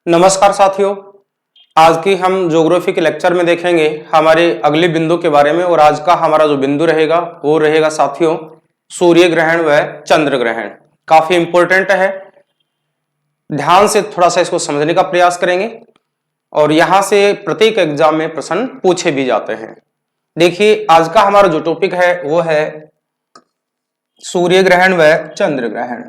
नमस्कार साथियों। आज की हम ज्योग्राफी के लेक्चर में देखेंगे हमारे अगले बिंदु के बारे में। और आज का हमारा जो बिंदु रहेगा वो रहेगा साथियों सूर्य ग्रहण व चंद्र ग्रहण। काफी इंपॉर्टेंट है, ध्यान से थोड़ा सा इसको समझने का प्रयास करेंगे और यहां से प्रत्येक एग्जाम में प्रश्न पूछे भी जाते हैं। देखिए आज का हमारा जो टॉपिक है वो है सूर्य ग्रहण व चंद्र ग्रहण।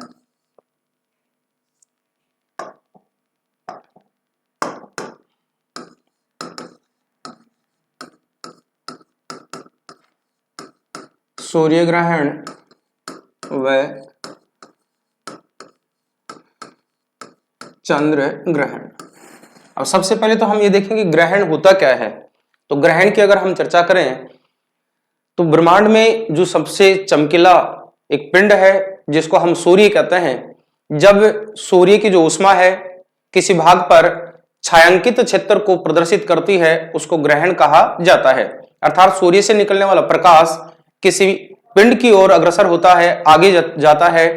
सूर्य ग्रहण व चंद्र ग्रहण। अब सबसे पहले तो हम ये देखेंगे ग्रहण होता क्या है। तो ग्रहण की अगर हम चर्चा करें तो ब्रह्मांड में जो सबसे चमकीला एक पिंड है जिसको हम सूर्य कहते हैं, जब सूर्य की जो ऊष्मा है किसी भाग पर छायांकित क्षेत्र को प्रदर्शित करती है उसको ग्रहण कहा जाता है। अर्थात सूर्य से निकलने वाला प्रकाश किसी पिंड की ओर अग्रसर होता है, आगे जाता है,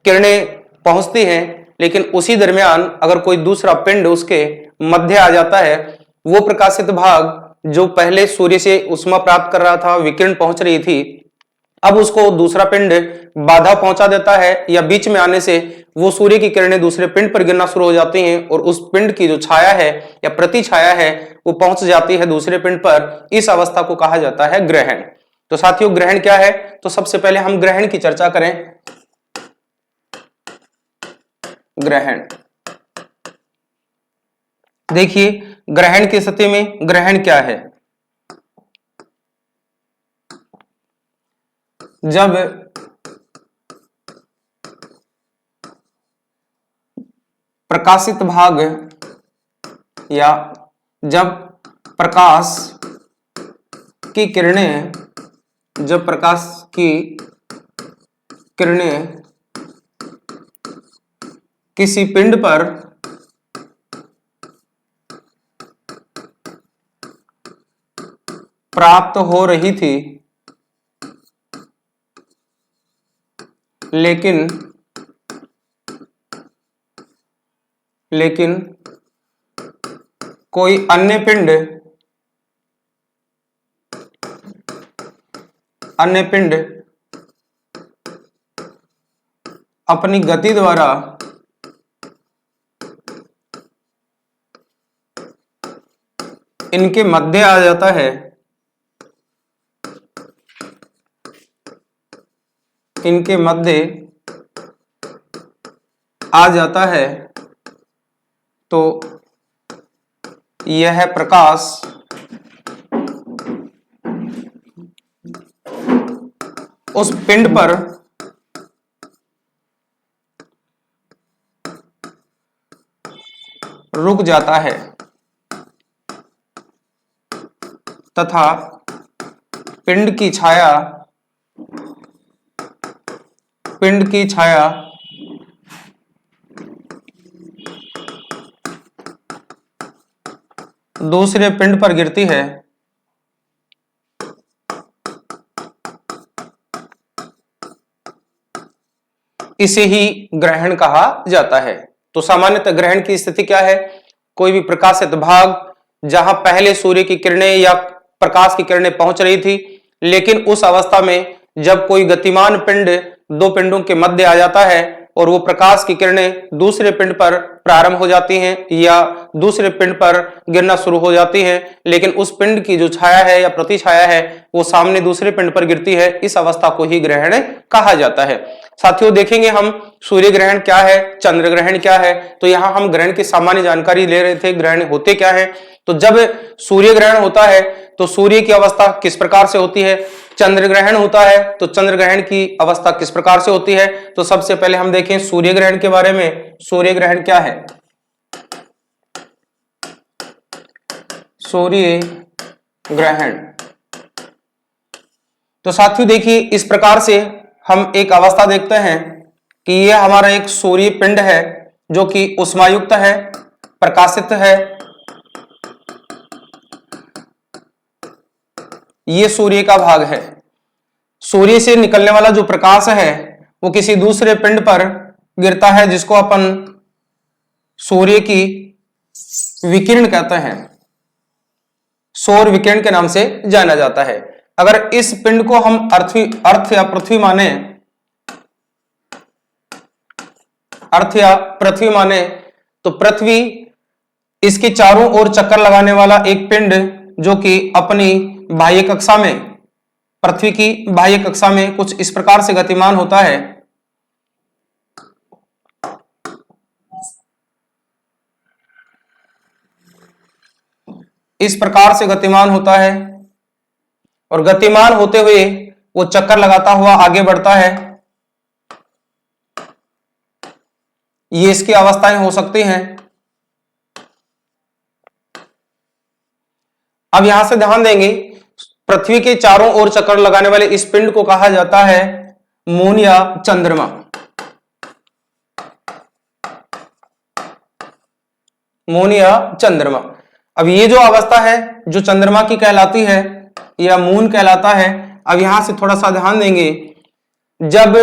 किरणें पहुंचती हैं, लेकिन उसी दरमियान अगर कोई दूसरा पिंड उसके मध्य आ जाता है, वो प्रकाशित भाग जो पहले सूर्य से ऊष्मा प्राप्त कर रहा था, विकिरण पहुंच रही थी, अब उसको दूसरा पिंड बाधा पहुंचा देता है या बीच में आने से वो सूर्य की किरणें दूसरे पिंड पर गिरना शुरू हो जाती हैं और उस पिंड की जो छाया है या प्रति छाया है वो पहुंच जाती है दूसरे पिंड पर। इस अवस्था को कहा जाता है ग्रहण। तो साथियों ग्रहण क्या है, तो सबसे पहले हम ग्रहण की चर्चा करें। ग्रहण देखिए ग्रहण की स्थिति में ग्रहण क्या है, जब प्रकाशित भाग या जब प्रकाश की किरणें किसी पिंड पर प्राप्त हो रही थी, लेकिन कोई अन्य पिंड अपनी गति द्वारा इनके मध्य आ जाता है, तो यह प्रकाश उस पिंड पर रुक जाता है तथा पिंड की छाया दूसरे पिंड पर गिरती है। इसे ही ग्रहण कहा जाता है। तो सामान्यतः ग्रहण की स्थिति क्या है, कोई भी प्रकाशित भाग जहां पहले सूर्य की किरणें या प्रकाश की किरणें पहुंच रही थी, लेकिन उस अवस्था में जब कोई गतिमान पिंड दो पिंडों के मध्य आ जाता है और वो प्रकाश की किरणें दूसरे पिंड पर प्रारंभ हो जाती हैं या दूसरे पिंड पर गिरना शुरू हो जाती हैं, लेकिन उस पिंड की जो छाया है या प्रति छाया है वो सामने दूसरे पिंड पर गिरती है, इस अवस्था को ही ग्रहण कहा जाता है। साथियों देखेंगे हम सूर्य ग्रहण क्या है, चंद्र ग्रहण क्या है। तो यहां हम ग्रहण की सामान्य जानकारी ले रहे थे, ग्रहण होते क्या है। तो जब सूर्य ग्रहण होता है तो सूर्य की अवस्था किस प्रकार से होती है, चंद्र ग्रहण होता है तो चंद्र ग्रहण की अवस्था किस प्रकार से होती है। तो सबसे पहले हम देखें सूर्य ग्रहण के बारे में। सूर्य ग्रहण क्या है, सूर्य ग्रहण। तो साथियों देखिए इस प्रकार से हम एक अवस्था देखते हैं कि यह हमारा एक सूर्य पिंड है जो कि ऊष्मायुक्त है, प्रकाशित है। ये सूर्य का भाग है। सूर्य से निकलने वाला जो प्रकाश है वो किसी दूसरे पिंड पर गिरता है जिसको अपन सूर्य की विकिरण कहते हैं, सौर विकिरण के नाम से जाना जाता है। अगर इस पिंड को हम अर्थ या पृथ्वी माने, अर्थ या पृथ्वी माने, तो पृथ्वी इसके चारों ओर चक्कर लगाने वाला एक पिंड जो कि अपनी बाह्य कक्षा में, पृथ्वी की बाह्य कक्षा में कुछ इस प्रकार से गतिमान होता है। इस प्रकार से गतिमान होता है और गतिमान होते हुए वो चक्कर लगाता हुआ आगे बढ़ता है। ये इसकी अवस्थाएं हो सकती हैं। अब यहां से ध्यान देंगे, पृथ्वी के चारों ओर चक्कर लगाने वाले इस पिंड को कहा जाता है मून या चंद्रमा। मून या चंद्रमा। अब ये जो अवस्था है जो चंद्रमा की कहलाती है या मून कहलाता है। अब यहां से थोड़ा सा ध्यान देंगे, जब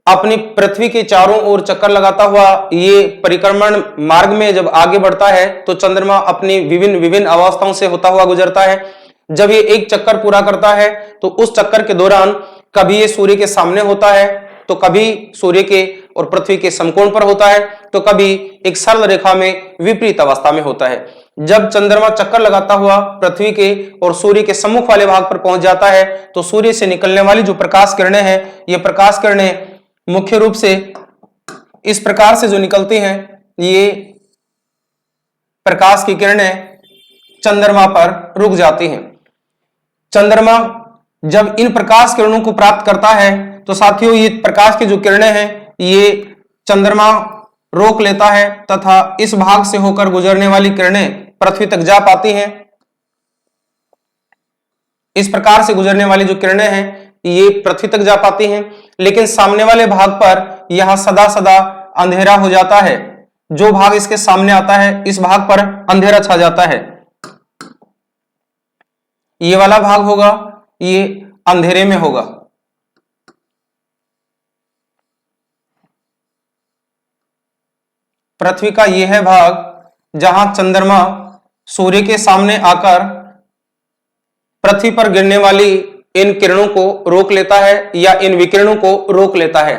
अपनी पृथ्वी के चारों ओर चक्कर लगाता हुआ ये परिक्रमण मार्ग में जब आगे बढ़ता है तो चंद्रमा अपनी विभिन्न अवस्थाओं से होता हुआ गुजरता है। जब ये एक चक्कर पूरा करता है तो उस चक्कर के दौरान कभी ये सूर्य के सामने होता है, तो कभी सूर्य के और पृथ्वी के समकोण पर होता है, तो कभी एक सरल रेखा में विपरीत अवस्था में होता है। जब चंद्रमा चक्कर लगाता हुआ पृथ्वी के और सूर्य के सम्मुख वाले भाग पर पहुंच जाता है तो सूर्य से निकलने वाली जो प्रकाश किरणें हैं, ये प्रकाश किरणें मुख्य रूप से इस प्रकार से जो निकलती हैं, ये प्रकाश की किरणें चंद्रमा पर रुक जाती हैं। चंद्रमा जब इन प्रकाश किरणों को प्राप्त करता है तो साथियों ये प्रकाश की जो किरणें हैं ये चंद्रमा रोक लेता है तथा इस भाग से होकर गुजरने वाली किरणें पृथ्वी तक जा पाती हैं। इस प्रकार से गुजरने वाली जो किरणें हैं ये पृथ्वी तक जा पाती हैं, लेकिन सामने वाले भाग पर यह सदा सदा अंधेरा हो जाता है। जो भाग इसके सामने आता है इस भाग पर अंधेरा छा जाता है। ये वाला भाग होगा, ये अंधेरे में होगा। पृथ्वी का यह है भाग जहां चंद्रमा सूर्य के सामने आकर पृथ्वी पर गिरने वाली इन किरणों को रोक लेता है या इन विकिरणों को रोक लेता है।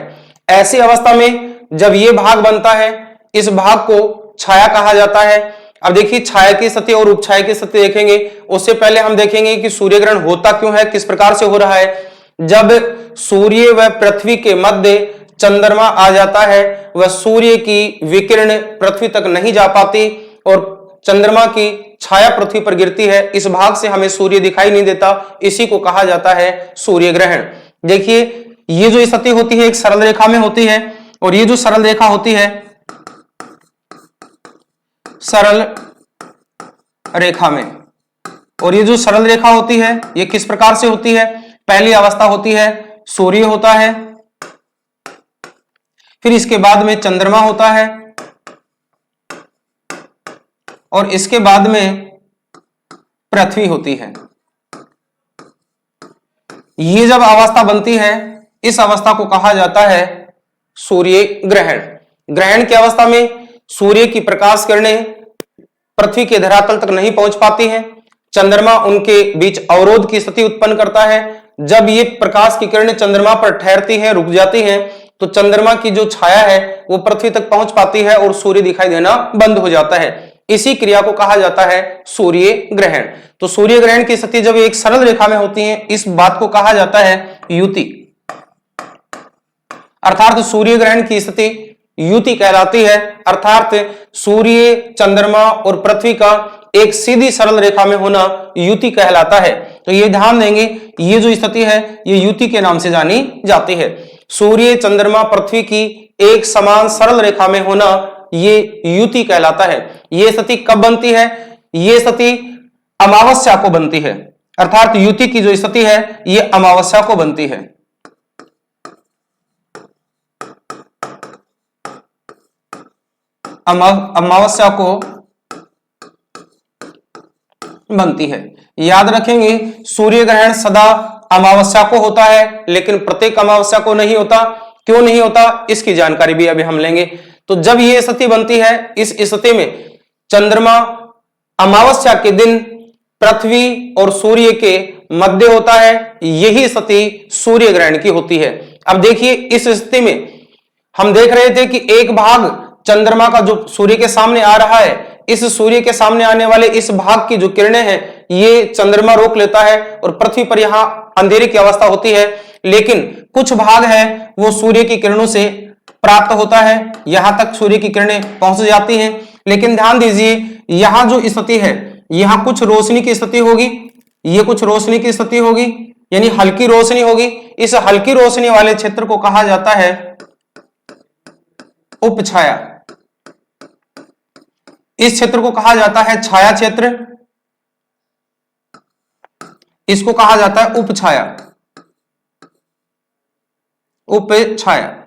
ऐसी अवस्था में जब यह भाग बनता है, इस भाग को छाया कहा जाता है। अब देखिए, छाया की स्थिति और उपछाया की स्थिति देखेंगे, उससे पहले हम देखेंगे कि सूर्य ग्रहण होता क्यों है, किस प्रकार से हो रहा है। जब सूर्य व पृथ्वी के मध्य चंद्रमा आ जाता है, वह सूर्य की विकिरण पृथ्वी तक नहीं जा पाती और चंद्रमा की छाया पृथ्वी पर गिरती है। इस भाग से हमें सूर्य दिखाई नहीं देता, इसी को कहा जाता है सूर्य ग्रहण। देखिए, ये जो स्थिति होती है एक सरल रेखा में होती है और ये जो सरल रेखा होती है सरल रेखा में, और ये जो सरल रेखा होती है ये किस प्रकार से होती है। पहली अवस्था होती है सूर्य होता है, फिर इसके बाद में चंद्रमा होता है और इसके बाद में पृथ्वी होती है। ये जब अवस्था बनती है इस अवस्था को कहा जाता है सूर्य ग्रहण। ग्रहण की अवस्था में सूर्य की प्रकाश किरणें पृथ्वी के धरातल तक नहीं पहुंच पाती हैं। चंद्रमा उनके बीच अवरोध की स्थिति उत्पन्न करता है। जब ये प्रकाश की किरणें चंद्रमा पर ठहरती हैं, रुक जाती हैं, तो चंद्रमा की जो छाया है वो पृथ्वी तक पहुंच पाती है और सूर्य दिखाई देना बंद हो जाता है। इसी क्रिया को कहा जाता है सूर्य ग्रहण। तो सूर्य ग्रहण की स्थिति जब एक सरल रेखा में होती है, इस बात को कहा जाता है युति, अर्थात सूर्य ग्रहण की स्थिति युति कहलाती है। अर्थात सूर्य, चंद्रमा और पृथ्वी का एक सीधी सरल रेखा में होना युति कहलाता है। तो ये ध्यान देंगे, ये जो स्थिति है ये युति के नाम से जानी जाती है। सूर्य, चंद्रमा, पृथ्वी की एक समान सरल रेखा में होना ये युति कहलाता है। ये स्थिति कब बनती है? ये स्थिति अमावस्या को बनती है। अर्थात युति की जो स्थिति है ये अमावस्या को बनती है। अमावस्या को बनती है। याद रखेंगे, सूर्य ग्रहण सदा अमावस्या को होता है, लेकिन प्रत्येक अमावस्या को नहीं होता। क्यों नहीं होता, इसकी जानकारी भी अभी हम लेंगे। तो जब ये स्थिति बनती है, इस स्थिति में चंद्रमा अमावस्या के दिन पृथ्वी और सूर्य के मध्य होता है, यही स्थिति सूर्य ग्रहण की होती है। अब देखिए इस स्थिति में हम देख रहे थे कि एक भाग चंद्रमा का जो सूर्य के सामने आ रहा है, इस सूर्य के सामने आने वाले इस भाग की जो किरणें हैं ये चंद्रमा रोक लेता है और पृथ्वी पर यहां अंधेरे की अवस्था होती है, लेकिन कुछ भाग है वो सूर्य की किरणों से प्राप्त होता है, यहां तक सूर्य की किरणें पहुंच जाती हैं। लेकिन ध्यान दीजिए यहां जो स्थिति है, यहां कुछ रोशनी की स्थिति होगी, ये कुछ रोशनी की स्थिति होगी, यानी हल्की रोशनी होगी। इस हल्की रोशनी वाले क्षेत्र को कहा जाता है उपछाया। इस क्षेत्र को कहा जाता है छाया क्षेत्र, इसको कहा जाता है उपछाया, उपछाया।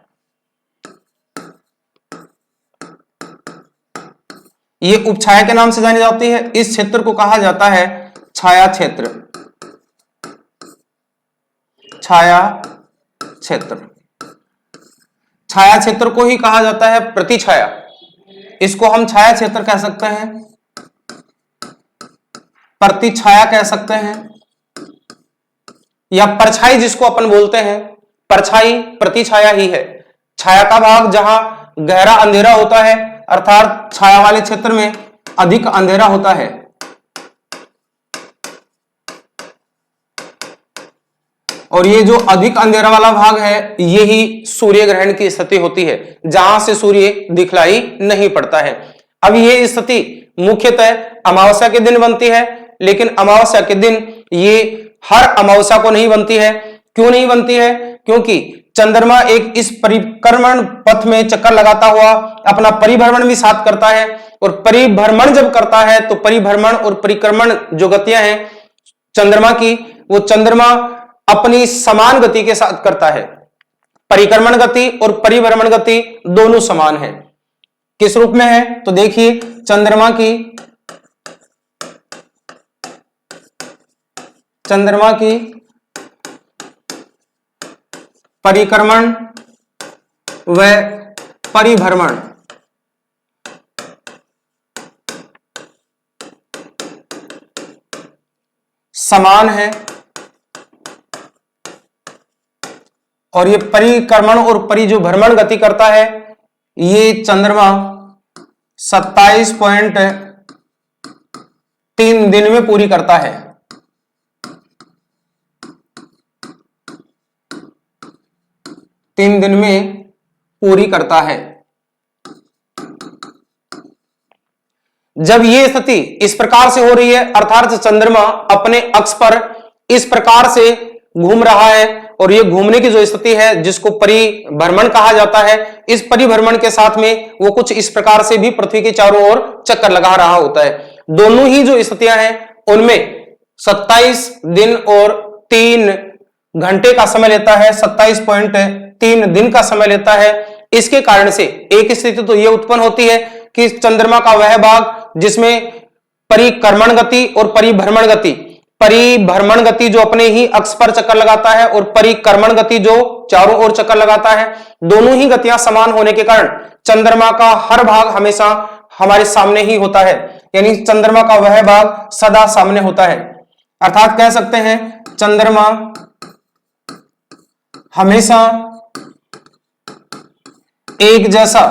ये उपछाया के नाम से जानी जाती है। इस क्षेत्र को कहा जाता है छाया क्षेत्र, छाया क्षेत्र। छाया क्षेत्र को ही कहा जाता है प्रतिछाया, इसको हम छाया क्षेत्र कह सकते हैं, प्रतिछाया कह सकते हैं, या परछाई जिसको अपन बोलते हैं। परछाई प्रतिछाया ही है। छाया का भाग जहां गहरा अंधेरा होता है, अर्थात छाया वाले क्षेत्र में अधिक अंधेरा होता है, और ये जो अधिक अंधेरा वाला भाग है यही सूर्य ग्रहण की स्थिति होती है, जहां से सूर्य दिखलाई नहीं पड़ता है। अब ये स्थिति मुख्यतः अमावस्या के दिन बनती है, लेकिन अमावस्या के दिन ये हर अमावस्या को नहीं बनती है। क्यों नहीं बनती है? क्योंकि चंद्रमा एक इस परिक्रमण पथ में चक्कर लगाता हुआ अपना परिभ्रमण भी साथ करता है, और परिभ्रमण जब करता है तो परिभ्रमण और परिक्रमण जो गतियां हैं चंद्रमा की, वो चंद्रमा अपनी समान गति के साथ करता है। परिक्रमण गति और परिभ्रमण गति दोनों समान है। किस रूप में है? तो देखिए चंद्रमा की परिक्रमण व परिभ्रमण समान है, और ये परिक्रमण और जो भ्रमण गति करता है ये चंद्रमा 27.3 दिन में पूरी करता है। 3 दिन में पूरी करता है। जब ये स्थिति इस प्रकार से हो रही है, अर्थात चंद्रमा अपने अक्ष पर इस प्रकार से घूम रहा है, और ये घूमने की जो स्थिति है जिसको परिभ्रमण कहा जाता है, इस परिभ्रमण के साथ में वो कुछ इस प्रकार से भी पृथ्वी के चारों ओर चक्कर लगा रहा होता है। दोनों ही जो स्थितियां हैं उनमें 27 दिन और 3 घंटे का समय लेता है, 27.3 दिन का समय लेता है। इसके कारण से एक स्थिति तो यह उत्पन्न होती है कि चंद्रमा का वह भाग जिसमें परिक्रमण गति और परिभ्रमण गति जो अपने ही अक्ष पर चक्कर लगाता है, और परिक्रमण गति जो चारों ओर चक्कर लगाता है, दोनों ही गतियां समान होने के कारण चंद्रमा का हर भाग हमेशा हमारे सामने ही होता है, यानी चंद्रमा का वह भाग सदा सामने होता है। अर्थात कह सकते हैं चंद्रमा हमेशा एक जैसा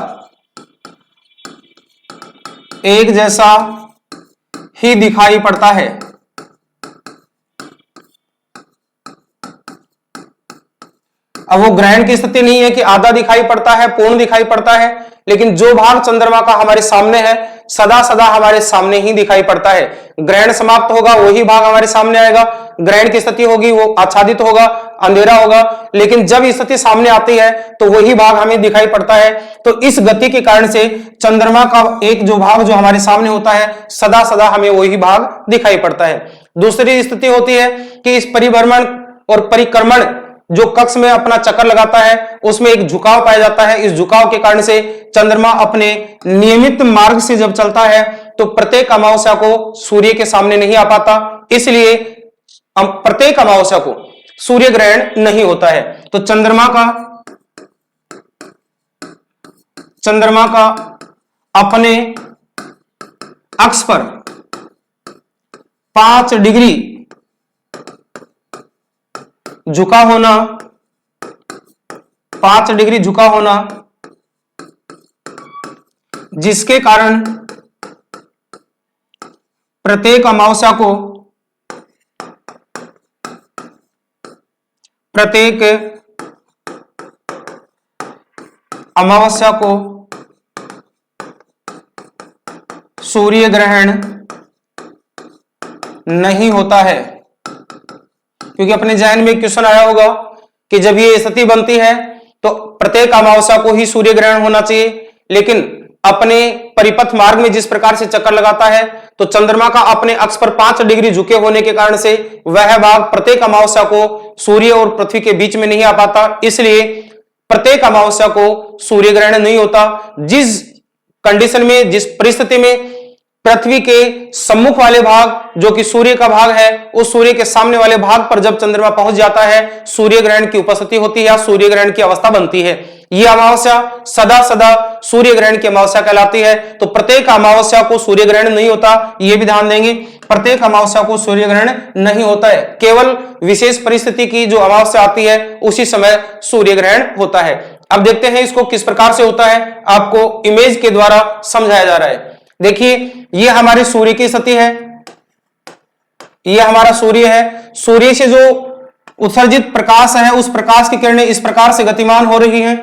ही दिखाई पड़ता है। अब वो ग्रहण की स्थिति नहीं है कि आधा दिखाई पड़ता है, पूर्ण दिखाई पड़ता है, लेकिन जो भाग चंद्रमा का हमारे सामने है सदा सदा हमारे सामने ही दिखाई पड़ता है। ग्रहण समाप्त होगा वही भाग हमारे सामने आएगा, ग्रहण की स्थिति होगी वो आच्छादित होगा, अंधेरा होगा, लेकिन जब स्थिति सामने आती है तो वही भाग हमें दिखाई पड़ता है। तो इस गति के कारण से चंद्रमा का एक जो भाग जो हमारे सामने होता है सदा सदा हमें वही भाग दिखाई पड़ता है। दूसरी स्थिति होती है कि इस परिभ्रमण और परिक्रमण जो कक्ष में अपना चक्कर लगाता है उसमें एक झुकाव पाया जाता है। इस झुकाव के कारण से चंद्रमा अपने नियमित मार्ग से जब चलता है तो प्रत्येक अमावस्या को सूर्य के सामने नहीं आ पाता, इसलिए प्रत्येक अमावस्या को सूर्य ग्रहण नहीं होता है। तो चंद्रमा का अपने अक्ष पर 5 डिग्री झुका होना, 5 डिग्री झुका होना, जिसके कारण प्रत्येक अमावस्या को सूर्य ग्रहण नहीं होता है। क्योंकि अपने जहन में क्वेश्चन आया होगा कि जब ये स्थिति बनती है तो प्रत्येक अमावस्या को ही सूर्य ग्रहण होना चाहिए, लेकिन अपने परिपथ मार्ग में जिस प्रकार से चक्कर लगाता है तो चंद्रमा का अपने अक्ष पर 5 डिग्री झुके होने के कारण से वह भाग प्रत्येक अमावस्या को सूर्य और पृथ्वी के बीच में नहीं आ पाता, इसलिए प्रत्येक अमावस्या को सूर्य ग्रहण नहीं होता। जिस कंडीशन में, जिस परिस्थिति में पृथ्वी के सम्मुख वाले भाग जो कि सूर्य का भाग है, उस सूर्य के सामने वाले भाग पर जब चंद्रमा पहुंच जाता है, सूर्य ग्रहण की उपस्थिति होती है या सूर्य ग्रहण की अवस्था बनती है। यह अमावस्या सदा सदा सूर्य ग्रहण की अमावस्या कहलाती है। तो प्रत्येक अमावस्या को सूर्य ग्रहण नहीं होता, यह भी ध्यान देंगे। प्रत्येक अमावस्या को सूर्य ग्रहण नहीं होता है, केवल विशेष परिस्थिति की जो अमावस्या आती है उसी समय सूर्य ग्रहण होता है। अब देखते हैं इसको किस प्रकार से होता है, आपको इमेज के द्वारा समझाया जा रहा है। देखिए, ये हमारे सूर्य की स्थिति है, ये हमारा सूर्य है। सूर्य से जो उत्सर्जित प्रकाश है, उस प्रकाश की किरणें इस प्रकार से गतिमान हो रही हैं।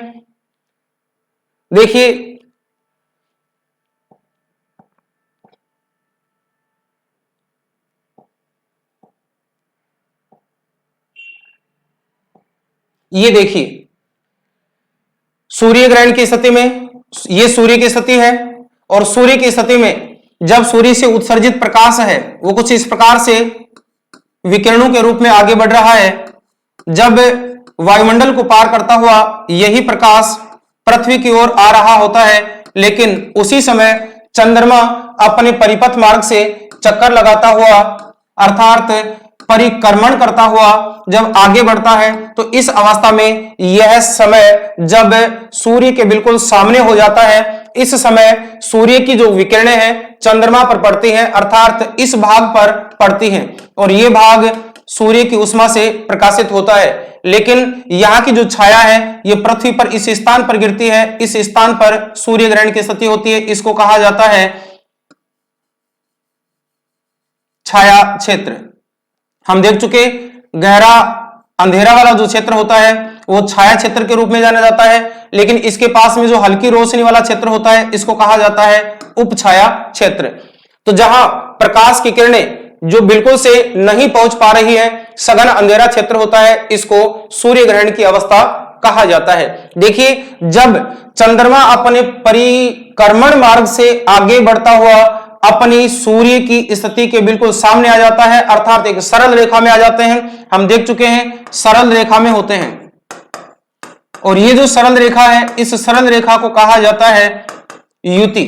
देखिए, ये देखिए सूर्य ग्रहण की स्थिति में ये सूर्य की स्थिति है, और सूर्य की स्थिति में जब सूर्य से उत्सर्जित प्रकाश है वो कुछ इस प्रकार से विकिरणों के रूप में आगे बढ़ रहा है। जब वायुमंडल को पार करता हुआ यही प्रकाश पृथ्वी की ओर आ रहा होता है, लेकिन उसी समय चंद्रमा अपने परिपथ मार्ग से चक्कर लगाता हुआ अर्थात परिक्रमण करता हुआ जब आगे बढ़ता है, तो इस अवस्था में यह समय जब सूर्य के बिल्कुल सामने हो जाता है, इस समय सूर्य की जो विकिरणें हैं चंद्रमा पर पड़ती हैं, अर्थात इस भाग पर पड़ती हैं, और यह भाग सूर्य की उष्मा से प्रकाशित होता है। लेकिन यहां की जो छाया है यह पृथ्वी पर इस स्थान पर गिरती है, इस स्थान पर सूर्य ग्रहण की स्थिति होती है। इसको कहा जाता है छाया क्षेत्र। हम देख चुके, गहरा अंधेरा वाला जो क्षेत्र होता है वो छाया क्षेत्र के रूप में जाना जाता है, लेकिन इसके पास में जो हल्की रोशनी वाला क्षेत्र होता है इसको कहा जाता है उपछाया क्षेत्र। तो जहां प्रकाश की किरणें जो बिल्कुल से नहीं पहुंच पा रही है, सघन अंधेरा क्षेत्र होता है, इसको सूर्य ग्रहण की अवस्था कहा जाता है। देखिए, जब चंद्रमा अपने परिक्रमण मार्ग से आगे बढ़ता हुआ अपनी सूर्य की स्थिति के बिल्कुल सामने आ जाता है, अर्थात एक सरल रेखा में आ जाते हैं। हम देख चुके हैं सरल रेखा में होते हैं, और ये जो सरल रेखा है इस सरल रेखा को कहा जाता है युति।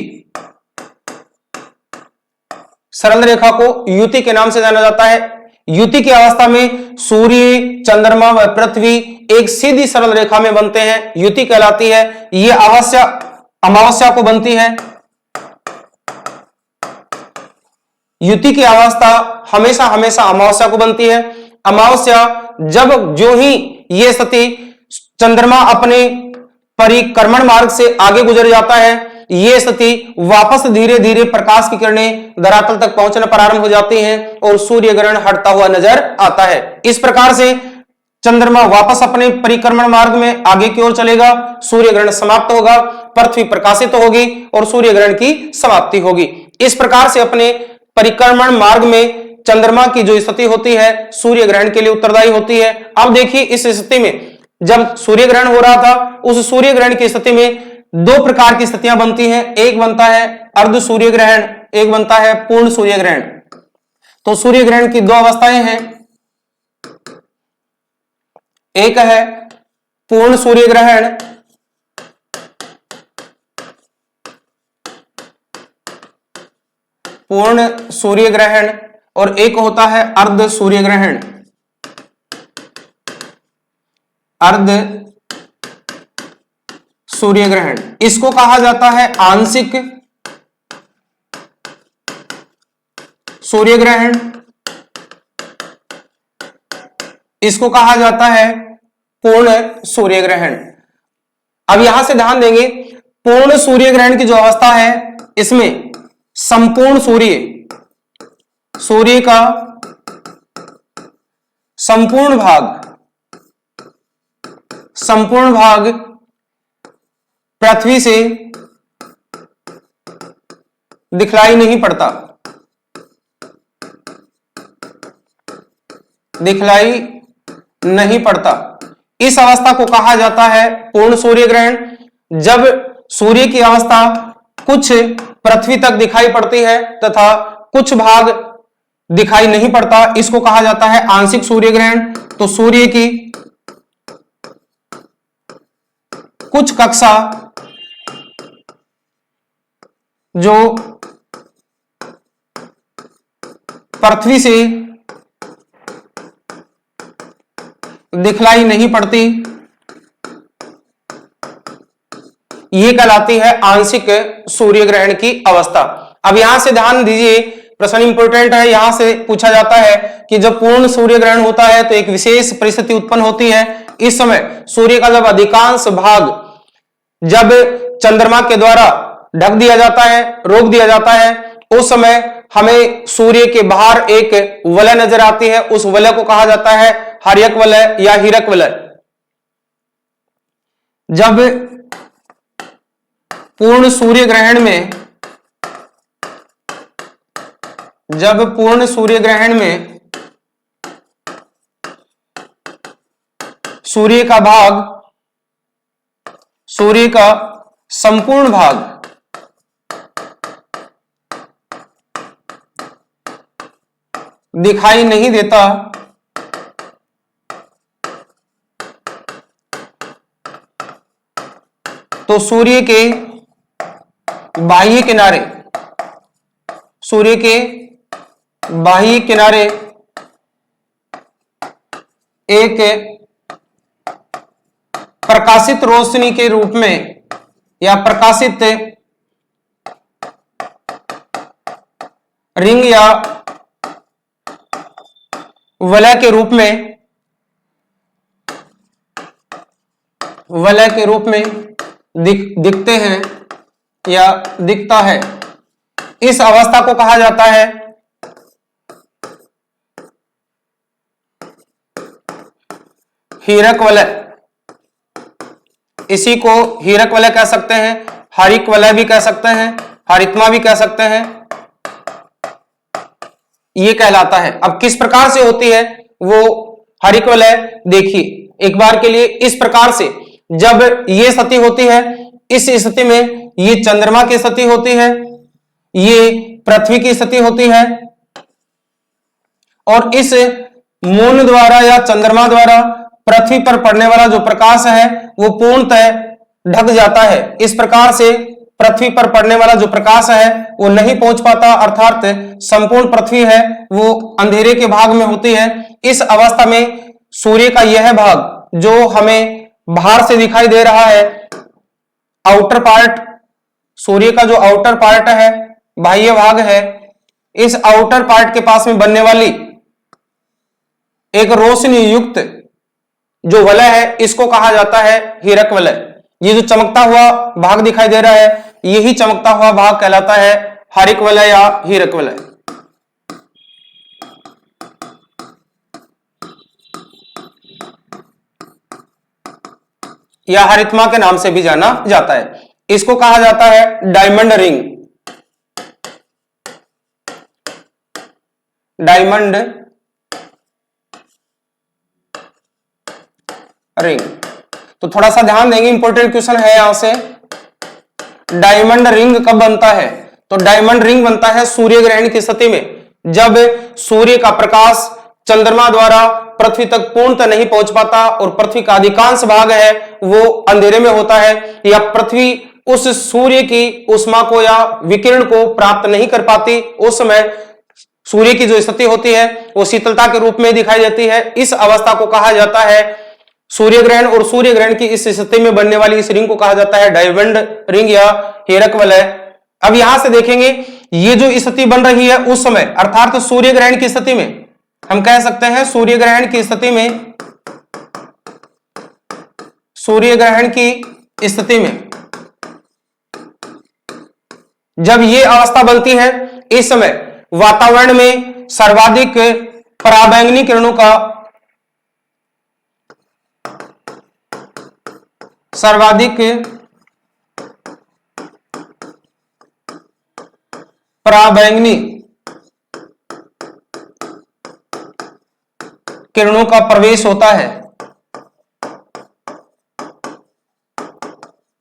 सरल रेखा को युति के नाम से जाना जाता है। युति की अवस्था में सूर्य, चंद्रमा व पृथ्वी एक सीधी सरल रेखा में बनते हैं, युति कहलाती है। यह अमावस्या को बनती है। युति की अवस्था हमेशा हमेशा अमावस्या को बनती है। अमावस्या जब जो ही यह स्थिति चंद्रमा अपने परिक्रमण मार्ग से आगे गुजर जाता है, यह स्थिति वापस धीरे धीरे प्रकाश की किरणें धरातल तक पहुंचना प्रारंभ हो जाती हैं और सूर्य ग्रहण हटता हुआ नजर आता है। इस प्रकार से चंद्रमा वापस अपने परिक्रमण मार्ग में आगे की ओर चलेगा, सूर्य ग्रहण समाप्त होगा, पृथ्वी प्रकाशित होगी और सूर्य ग्रहण की समाप्ति होगी। इस प्रकार से अपने परिक्रमण मार्ग में चंद्रमा की जो स्थिति होती है सूर्य ग्रहण के लिए उत्तरदायी होती है। अब देखिए, इस स्थिति में जब सूर्य ग्रहण हो रहा था, उस सूर्य ग्रहण की स्थिति में दो प्रकार की स्थितियां बनती हैं। एक बनता है अर्ध सूर्य ग्रहण, एक बनता है पूर्ण सूर्य ग्रहण। तो सूर्य ग्रहण की दो अवस्थाएं हैं, एक है पूर्ण सूर्य ग्रहण, पूर्ण सूर्य ग्रहण, और एक होता है अर्ध सूर्य ग्रहण। अर्ध सूर्य ग्रहण इसको कहा जाता है आंशिक सूर्य ग्रहण, इसको कहा जाता है पूर्ण सूर्य ग्रहण। अब यहां से ध्यान देंगे, पूर्ण सूर्य ग्रहण की जो अवस्था है इसमें संपूर्ण सूर्य का संपूर्ण भाग पृथ्वी से दिखलाई नहीं पड़ता, इस अवस्था को कहा जाता है पूर्ण सूर्य ग्रहण। जब सूर्य की अवस्था कुछ पृथ्वी तक दिखाई पड़ती है तथा कुछ भाग दिखाई नहीं पड़ता, इसको कहा जाता है आंशिक सूर्य ग्रहण। तो सूर्य की कुछ कक्षा जो पृथ्वी से दिखलाई नहीं पड़ती, यह कहलाती है आंशिक सूर्य ग्रहण की अवस्था। अब यहां से ध्यान दीजिए, प्रश्न इंपोर्टेंट है। यहां से पूछा जाता है कि जब पूर्ण सूर्य ग्रहण होता है तो एक विशेष परिस्थिति उत्पन्न होती है। इस समय सूर्य का जब अधिकांश भाग जब चंद्रमा के द्वारा ढक दिया जाता है, रोक दिया जाता है, उस समय हमें सूर्य के बाहर एक वलय नजर आती है। उस वलय को कहा जाता है हर्यक वलय या हीरक वलय। जब पूर्ण सूर्य ग्रहण में सूर्य का संपूर्ण भाग दिखाई नहीं देता, तो सूर्य के बाह्य किनारे एक प्रकाशित रोशनी के रूप में या प्रकाशित रिंग या वलय के रूप में दिखते हैं या दिखता है। इस अवस्था को कहा जाता है हीरक वलय। इसी को हीरक वलय कह सकते हैं, हरिक वलय भी कह सकते हैं, हरितमा भी कह सकते हैं, ये कहलाता है। अब किस प्रकार से होती है वो हरिक वलय, देखिए एक बार के लिए। इस प्रकार से जब ये स्थिति होती है, इस स्थिति में ये चंद्रमा की स्थिति होती है, ये पृथ्वी की स्थिति होती है, और इस मून द्वारा या चंद्रमा द्वारा पृथ्वी पर पड़ने वाला जो प्रकाश है वो पूर्णतः ढक जाता है। इस प्रकार से पृथ्वी पर पड़ने वाला जो प्रकाश है वो नहीं पहुंच पाता, अर्थात संपूर्ण पृथ्वी है वो अंधेरे के भाग में होती है। इस अवस्था में सूर्य का यह भाग जो हमें बाहर से दिखाई दे रहा है, आउटर पार्ट, सूर्य का जो आउटर पार्ट है, बाह्य भाग है, इस आउटर पार्ट के पास में बनने वाली एक रोशनी युक्त जो वलय है, इसको कहा जाता है हीरक वलय। ये जो चमकता हुआ भाग दिखाई दे रहा है, यही चमकता हुआ भाग कहलाता है हरिक वलय या हीरक वलय। या हरितमा के नाम से भी जाना जाता है। इसको कहा जाता है डायमंड रिंग। डायमंड रिंग, तो थोड़ा सा ध्यान देंगे, इंपॉर्टेंट क्वेश्चन है यहां से। डायमंड रिंग कब बनता है? तो डायमंड रिंग बनता है सूर्य ग्रहण की स्थिति में, जब सूर्य का प्रकाश चंद्रमा द्वारा पृथ्वी तक पूर्णतः नहीं पहुंच पाता और पृथ्वी का अधिकांश भाग है वो अंधेरे में होता है, या पृथ्वी उस सूर्य की ऊष्मा को या विकिरण को प्राप्त नहीं कर पाती। उस समय सूर्य की जो स्थिति होती है वो शीतलता के रूप में दिखाई देती है। इस अवस्था को कहा जाता है सूर्य ग्रहण, और सूर्य ग्रहण की इस स्थिति में बनने वाली इस रिंग को कहा जाता है डायमंड रिंग या हीरक वलय। अब यहां से देखेंगे, ये जो स्थिति बन रही है उस समय, अर्थात सूर्य ग्रहण की स्थिति में, हम कह सकते हैं सूर्य ग्रहण की स्थिति में, सूर्य ग्रहण की स्थिति में जब ये अवस्था बनती है, इस समय वातावरण में सर्वाधिक पराबैंगनी किरणों का, सर्वाधिक पराबैंगनी किरणों का प्रवेश होता है,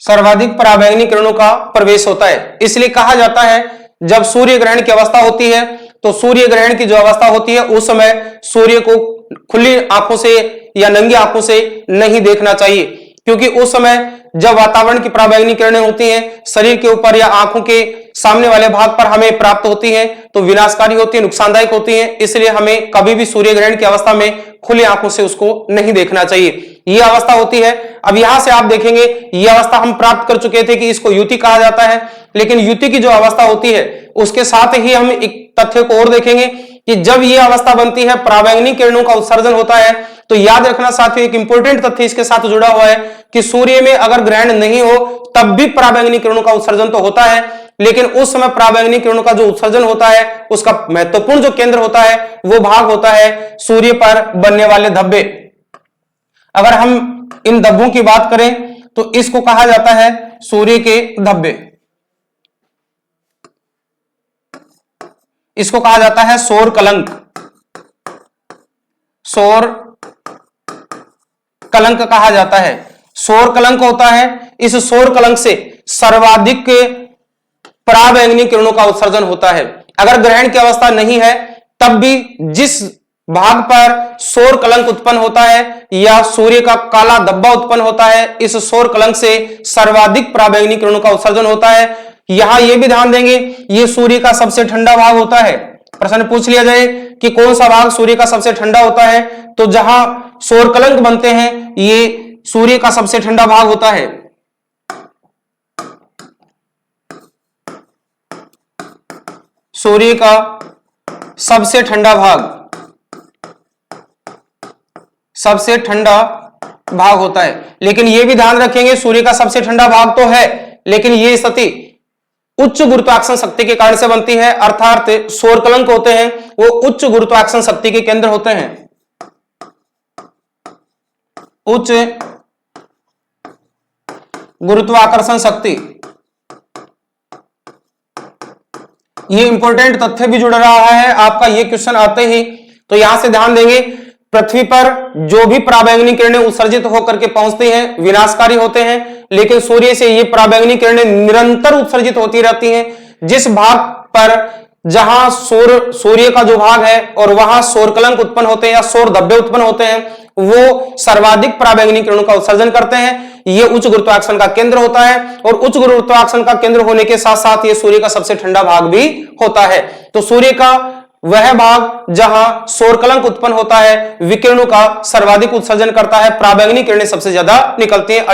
सर्वाधिक पराबैंगनी किरणों का प्रवेश होता है। इसलिए कहा जाता है जब सूर्य ग्रहण की अवस्था होती है तो सूर्य ग्रहण की जो अवस्था होती है उस समय सूर्य को खुली आंखों से या नंगी आंखों से नहीं देखना चाहिए, क्योंकि उस समय जब वातावरण की पराबैंगनी किरणें होती हैं शरीर के ऊपर या आंखों के सामने वाले भाग पर हमें प्राप्त होती हैं तो विनाशकारी होती है, नुकसानदायक होती हैं। इसलिए हमें कभी भी सूर्य ग्रहण की अवस्था में खुली आंखों से उसको नहीं देखना चाहिए। ये अवस्था होती है। अब यहां से आप देखेंगे ये अवस्था हम प्राप्त कर चुके थे कि इसको युति कहा जाता है, लेकिन युति की जो अवस्था होती है उसके साथ ही हम एक तथ्य को और देखेंगे कि जब ये अवस्था बनती है पराबैंगनी किरणों का उत्सर्जन होता है, तो याद रखना साथियों एक इंपॉर्टेंट तथ्य इसके साथ जुड़ा हुआ है कि सूर्य में अगर ग्रहण नहीं हो तब भी पराबैंगनी किरणों का उत्सर्जन तो होता है, लेकिन उस समय पराबैंगनी किरणों का जो उत्सर्जन होता है उसका महत्वपूर्ण जो केंद्र होता है वो भाग होता है सूर्य पर बनने वाले धब्बे। अगर हम इन धब्बों की बात करें तो इसको कहा जाता है सूर्य के धब्बे, इसको कहा जाता है सौर कलंक, सौर कलंक कहा जाता है। सौर कलंक होता है, इस सौर कलंक से सर्वाधिक पराबैंगनी किरणों का उत्सर्जन होता है। अगर ग्रहण की अवस्था नहीं है तब भी जिस भाग पर सौर कलंक उत्पन्न होता है या सूर्य का काला धब्बा उत्पन्न होता है, इस सौर कलंक से सर्वाधिक पराबैंगनी किरणों का उत्सर्जन होता है। यहां यह भी ध्यान देंगे ये सूर्य का सबसे ठंडा भाग होता है। प्रश्न पूछ लिया जाए कि कौन सा भाग सूर्य का सबसे ठंडा होता है, तो जहां सौर कलंक बनते हैं ये सूर्य का सबसे ठंडा भाग होता है। सूर्य का सबसे ठंडा भाग, सबसे ठंडा भाग होता है। लेकिन यह भी ध्यान रखेंगे सूर्य का सबसे ठंडा भाग तो है, लेकिन यह स्थिति उच्च गुरुत्वाकर्षण शक्ति के कारण से बनती है, अर्थात सौर कलंक होते हैं वो उच्च गुरुत्वाकर्षण शक्ति के केंद्र होते हैं, उच्च गुरुत्वाकर्षण शक्ति। ये इंपॉर्टेंट तथ्य भी जुड़ रहा है आपका ये क्वेश्चन आते ही, तो यहां से ध्यान देंगे पृथ्वी पर जो भी पराबैंगनी किरणें उत्सर्जित होकर के पहुंचती हैं विनाशकारी होते हैं, लेकिन सूर्य से ये पराबैंगनी किरणें निरंतर उत्सर्जित होती रहती हैं। जिस भाग पर जहां सूर्य का जो भाग है और वहां सौर कलंक उत्पन्न होते हैं या सौर धब्बे उत्पन्न होते हैं वो सर्वाधिक पराबैंगनी किरणों का उत्सर्जन करते हैं। ये उच्च गुरुत्वाकर्षण का केंद्र होता है और उच्च गुरुत्वाकर्षण का केंद्र होने के साथ साथ ये सूर्य का सबसे ठंडा भाग भी होता है। तो सूर्य का वह भाग जहां सौर कलंक उत्पन्न होता है विकिरणों का सर्वाधिक उत्सर्जन करता है, पराबैंगनी किरणें सबसे ज्यादा निकलती हैं।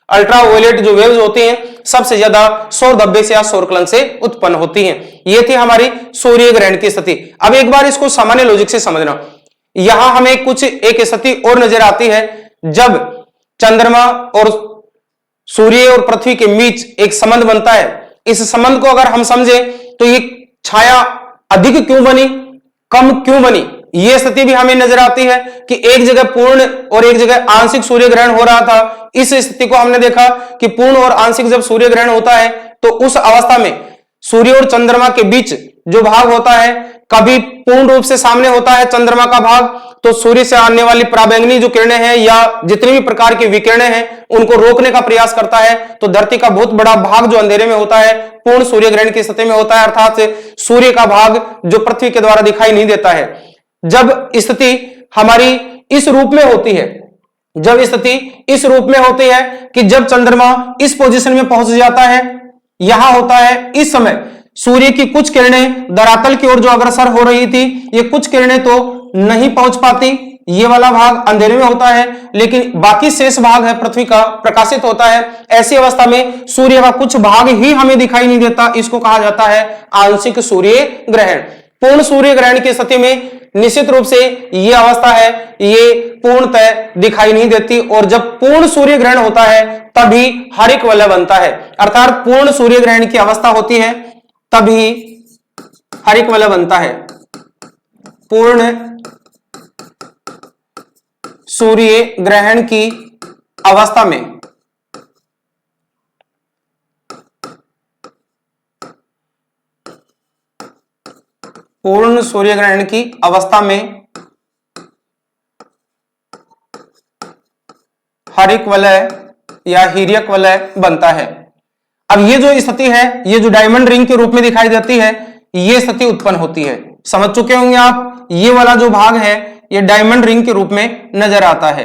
अल्ट्रावायलेट जो वेव्स होती हैं सबसे ज्यादा सौर धब्बे से या सौर कलंक से उत्पन्न होती हैं। ये थी हमारी सूर्य ग्रहण की स्थिति। अब एक बार इसको सामान्य लॉजिक से समझना। यहां हमें कुछ एक स्थिति और नजर आती है जब चंद्रमा और सूर्य और पृथ्वी के बीच एक संबंध बनता है। इस संबंध को अगर हम समझे तो ये छाया अधिक क्यों बनी, कम क्यों बनी, यह स्थिति भी हमें नजर आती है कि एक जगह पूर्ण और एक जगह आंशिक सूर्य ग्रहण हो रहा था। इस स्थिति को हमने देखा कि पूर्ण और आंशिक जब सूर्य ग्रहण होता है तो उस अवस्था में सूर्य और चंद्रमा के बीच जो भाग होता है कभी पूर्ण रूप से सामने होता है चंद्रमा का भाग, तो सूर्य से आने वाली पराबैंगनी जो किरणें हैं या जितनी भी प्रकार की विकिरणें हैं उनको रोकने का प्रयास करता है। तो धरती का बहुत बड़ा भाग जो अंधेरे में होता है पूर्ण सूर्य ग्रहण की स्थिति में होता है, अर्थात सूर्य का भाग जो पृथ्वी के द्वारा दिखाई नहीं देता है। जब स्थिति हमारी इस रूप में होती है, जब स्थिति इस रूप में होती है कि जब चंद्रमा इस पोजीशन में पहुंच जाता है, यहां होता है, इस समय सूर्य की कुछ किरणें धरातल की ओर जो अग्रसर हो रही थी ये कुछ किरणें तो नहीं पहुंच पाती, ये वाला भाग अंधेरे में होता है, लेकिन बाकी शेष भाग है पृथ्वी का प्रकाशित होता है। ऐसी अवस्था में सूर्य का कुछ भाग ही हमें दिखाई नहीं देता, इसको कहा जाता है आंशिक सूर्य ग्रहण। पूर्ण सूर्य ग्रहण की स्थिति में निश्चित रूप से ये अवस्था है, ये पूर्णतः दिखाई नहीं देती, और जब पूर्ण सूर्य ग्रहण होता है तभी हरिक वलय बनता है। अर्थात पूर्ण सूर्य ग्रहण की अवस्था होती है तभी हरिक वलय बनता है। पूर्ण सूर्य ग्रहण की अवस्था में पूर्ण सूर्य ग्रहण की अवस्था में हरिक वलय या हीर्यक वलय बनता है। अब ये जो स्थिति है, ये जो डायमंड रिंग के रूप में दिखाई देती है, ये स्थिति उत्पन्न होती है। समझ चुके होंगे आप, ये वाला जो भाग है ये डायमंड रिंग के रूप में नजर आता है।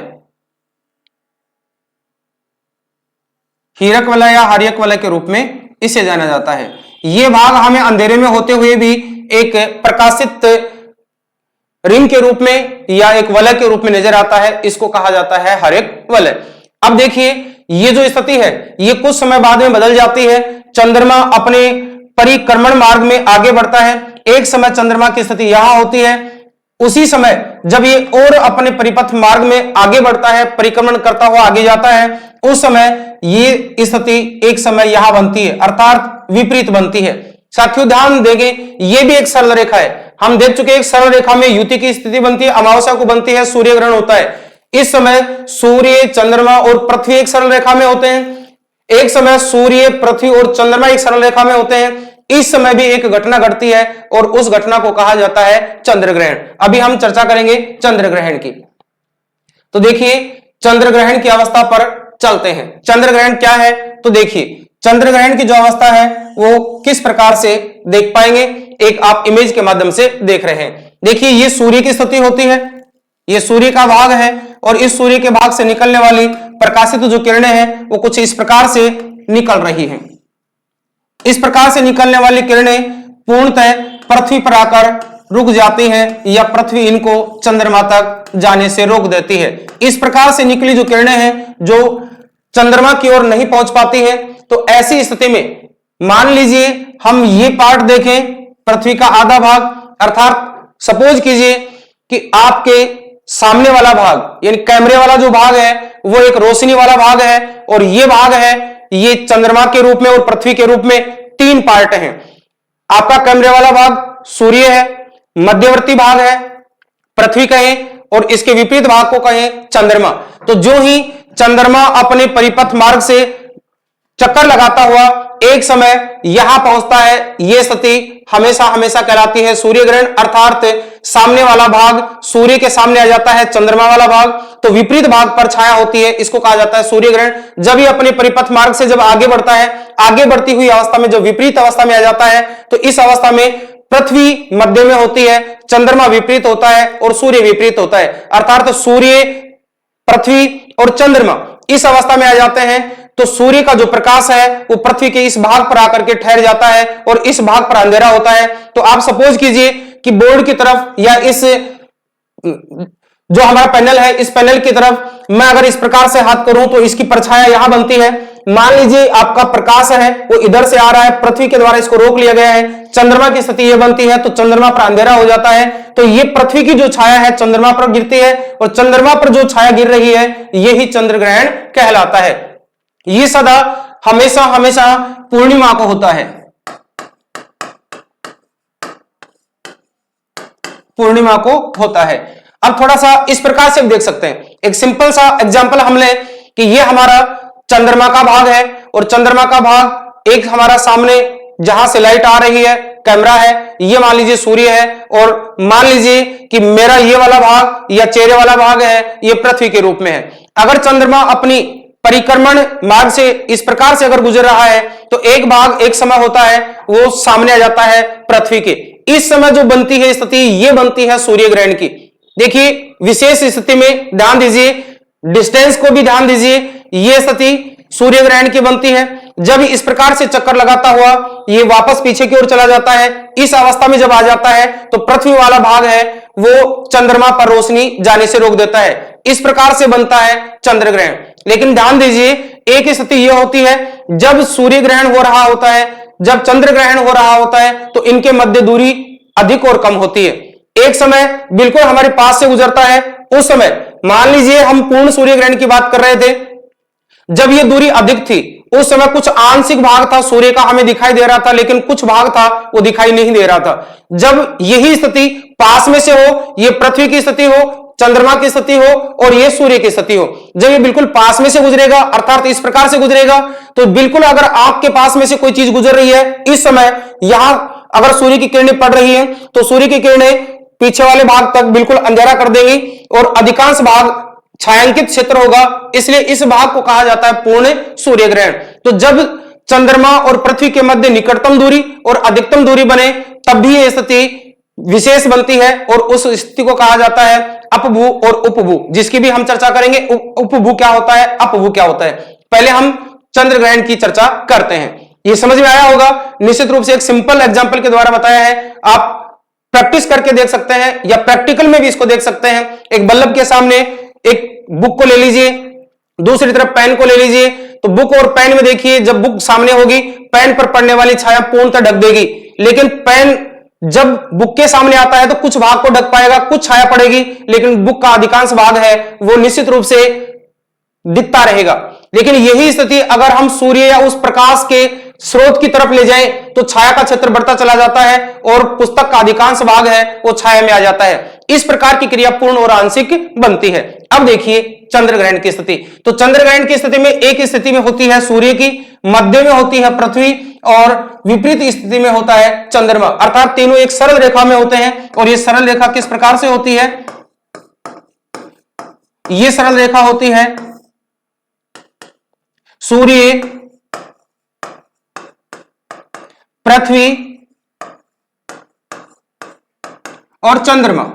हीरक वलय या हरियक वलय के रूप में इसे जाना जाता है। ये भाग हमें अंधेरे में होते हुए भी एक प्रकाशित रिंग के रूप में या एक वलय के रूप में नजर आता है, इसको कहा जाता है हरिक वलय। अब देखिए, ये जो स्थिति है ये कुछ समय बाद में बदल जाती है। चंद्रमा अपने परिक्रमण मार्ग में आगे बढ़ता है। एक समय चंद्रमा की स्थिति यहां होती है, उसी समय जब ये और अपने परिपथ मार्ग में आगे बढ़ता है, परिक्रमण करता हुआ आगे जाता है, उस समय ये स्थिति एक समय यहां बनती है, अर्थात विपरीत बनती है। साथियों ध्यान देंगे, ये भी एक सरल रेखा है। हम देख चुके एक सरल रेखा में युति की स्थिति बनती है, अमावस्या को बनती है, सूर्य ग्रहण होता है। इस समय सूर्य, चंद्रमा और पृथ्वी एक सरल रेखा में होते हैं। एक समय सूर्य, पृथ्वी और चंद्रमा एक सरल रेखा में होते हैं। इस समय भी एक घटना घटती है और उस घटना को कहा जाता है चंद्र ग्रहण। अभी हम चर्चा करेंगे चंद्र ग्रहण की। तो देखिए, चंद्र ग्रहण की अवस्था पर चलते हैं। चंद्र ग्रहण क्या है, तो देखिए चंद्र ग्रहण की जो अवस्था है वो किस प्रकार से देख पाएंगे, एक आप इमेज के माध्यम से देख रहे हैं। देखिए, ये सूर्य की स्थिति होती है, ये सूर्य का भाग है, और इस सूर्य के भाग से निकलने वाली प्रकाशित जो किरणें हैं वो कुछ इस प्रकार से निकल रही हैं। इस प्रकार से निकलने वाली किरणें पूर्णतः पृथ्वी पर आकर रुक जाती हैं, या पृथ्वी इनको चंद्रमा तक जाने से रोक देती है। इस प्रकार से निकली जो किरणें हैं जो चंद्रमा की ओर नहीं पहुंच पाती है, तो ऐसी स्थिति में मान लीजिए हम ये पार्ट देखें, पृथ्वी का आधा भाग, अर्थात सपोज कीजिए कि आपके सामने वाला भाग यानी कैमरे वाला जो भाग है वो एक रोशनी वाला भाग है, और ये भाग है ये चंद्रमा के रूप में और पृथ्वी के रूप में तीन पार्ट हैं। आपका कैमरे वाला भाग सूर्य है, मध्यवर्ती भाग है पृथ्वी कहें, और इसके विपरीत भाग को कहें चंद्रमा। तो जो ही चंद्रमा अपने परिपथ मार्ग से चक्कर लगाता हुआ एक समय यहां पहुंचता है, यह स्थिति हमेशा हमेशा कहलाती है सूर्य ग्रहण। अर्थात सामने वाला भाग सूर्य के सामने आ जाता है, चंद्रमा वाला भाग तो विपरीत भाग पर छाया होती है, इसको कहा जाता है सूर्य ग्रहण। जब ये अपने परिपथ मार्ग से जब आगे बढ़ता है, आगे बढ़ती हुई अवस्था में जब विपरीत अवस्था में आ जाता है, तो इस अवस्था में पृथ्वी मध्य में होती है, चंद्रमा विपरीत होता है और सूर्य विपरीत होता है। अर्थात सूर्य, पृथ्वी और चंद्रमा इस अवस्था में आ जाते हैं, तो सूर्य का जो प्रकाश है वो पृथ्वी के इस भाग पर आकर के ठहर जाता है और इस भाग पर अंधेरा होता है। तो आप सपोज कीजिए कि बोर्ड की तरफ या इस जो हमारा पैनल है, इस पैनल की तरफ मैं अगर इस प्रकार से हाथ करूं तो इसकी परछाया यहां बनती है। मान लीजिए आपका प्रकाश है वो इधर से आ रहा है, पृथ्वी के द्वारा इसको रोक लिया गया है, चंद्रमा की स्थिति ये बनती है, तो चंद्रमा पर अंधेरा हो जाता है। तो ये पृथ्वी की जो छाया है चंद्रमा पर गिरती है, और चंद्रमा पर जो छाया गिर रही है यही चंद्र ग्रहण कहलाता है। ये सदा हमेशा हमेशा पूर्णिमा को होता है, पूर्णिमा को होता है। अब थोड़ा सा इस प्रकार से देख सकते हैं, एक सिंपल सा एग्जांपल हम ले कि ये हमारा चंद्रमा का भाग है, और चंद्रमा का भाग एक हमारा सामने जहां से लाइट आ रही है कैमरा है, ये मान लीजिए सूर्य है, और मान लीजिए कि मेरा ये वाला भाग या चेहरे वाला भाग है ये पृथ्वी के रूप में है। अगर चंद्रमा अपनी परिक्रमण मार्ग से इस प्रकार से अगर गुजर रहा है, तो एक भाग एक समय होता है वो सामने आ जाता है पृथ्वी के। इस समय जो बनती है स्थिति ये बनती है सूर्य ग्रहण की। देखिए विशेष स्थिति में ध्यान दीजिए, डिस्टेंस को भी ध्यान दीजिए, ये स्थिति सूर्य ग्रहण की बनती है। जब इस प्रकार से चक्कर लगाता हुआ ये वापस पीछे की ओर चला जाता है, इस अवस्था में जब आ जाता है तो पृथ्वी वाला भाग है वो चंद्रमा पर रोशनी जाने से रोक देता है। इस प्रकार से बनता है चंद्र ग्रहण। लेकिन ध्यान दीजिए, एक स्थिति यह होती है जब सूर्य ग्रहण हो रहा होता है, जब चंद्र ग्रहण हो रहा होता है तो इनके मध्य दूरी अधिक और कम होती है। एक समय बिल्कुल हमारे पास से गुजरता है, उस समय मान लीजिए हम पूर्ण सूर्य ग्रहण की बात कर रहे थे, जब यह दूरी अधिक थी उस समय कुछ आंशिक भाग था सूर्य का हमें दिखाई दे रहा था, लेकिन कुछ भाग था वो दिखाई नहीं दे रहा था। जब यही स्थिति पास में से हो, ये पृथ्वी की स्थिति हो, चंद्रमा की स्थिति हो और ये सूर्य की स्थिति हो, जब ये बिल्कुल पास में से गुजरेगा अर्थात इस प्रकार से गुजरेगा, तो बिल्कुल अगर आंख के पास में से कोई चीज गुजर रही है, इस समय यहां अगर सूर्य की किरणें पड़ रही हैं तो सूर्य की किरणें पीछे वाले भाग तक बिल्कुल अंधेरा कर देंगी और अधिकांश भाग छायांकित क्षेत्र होगा, इसलिए इस भाग को कहा जाता है पूर्ण सूर्य ग्रहण। तो जब चंद्रमा और पृथ्वी के मध्य निकटतम दूरी और अधिकतम दूरी बने तब भी यह स्थिति विशेष बनती है और उस स्थिति को कहा जाता है अपभू और उपभू, जिसकी भी हम चर्चा करेंगे। उपभू क्या होता है, अपभू क्या होता है, पहले हम चंद्र ग्रहण की चर्चा करते हैं। यह समझ में आया होगा, निश्चित रूप से एक सिंपल एग्जांपल के द्वारा बताया है, आप प्रैक्टिस करके देख सकते हैं या प्रैक्टिकल में भी इसको देख सकते हैं। एक बल्ब के सामने एक बुक को ले लीजिए, दूसरी तरफ पेन को ले लीजिए, तो बुक और पेन में देखिए, जब बुक सामने होगी पेन पर पड़ने वाली छाया पूर्णतः ढक देगी, लेकिन पेन जब बुक के सामने आता है तो कुछ भाग को ढक पाएगा, कुछ छाया पड़ेगी, लेकिन बुक का अधिकांश भाग है वो निश्चित रूप से दिखता रहेगा। लेकिन यही स्थिति अगर हम सूर्य या उस प्रकाश के स्रोत की तरफ ले जाएं तो छाया का क्षेत्र बढ़ता चला जाता है और पुस्तक का अधिकांश भाग है वो छाया में आ जाता है। इस प्रकार की क्रिया पूर्ण और आंशिक बनती है। अब देखिए चंद्र ग्रहण की स्थिति, तो चंद्र ग्रहण की स्थिति में एक स्थिति में होती है सूर्य की, मध्य में होती है पृथ्वी और विपरीत स्थिति में होता है चंद्रमा, अर्थात तीनों एक सरल रेखा में होते हैं। और ये सरल रेखा किस प्रकार से होती है, ये सरल रेखा होती है सूर्य, पृथ्वी और चंद्रमा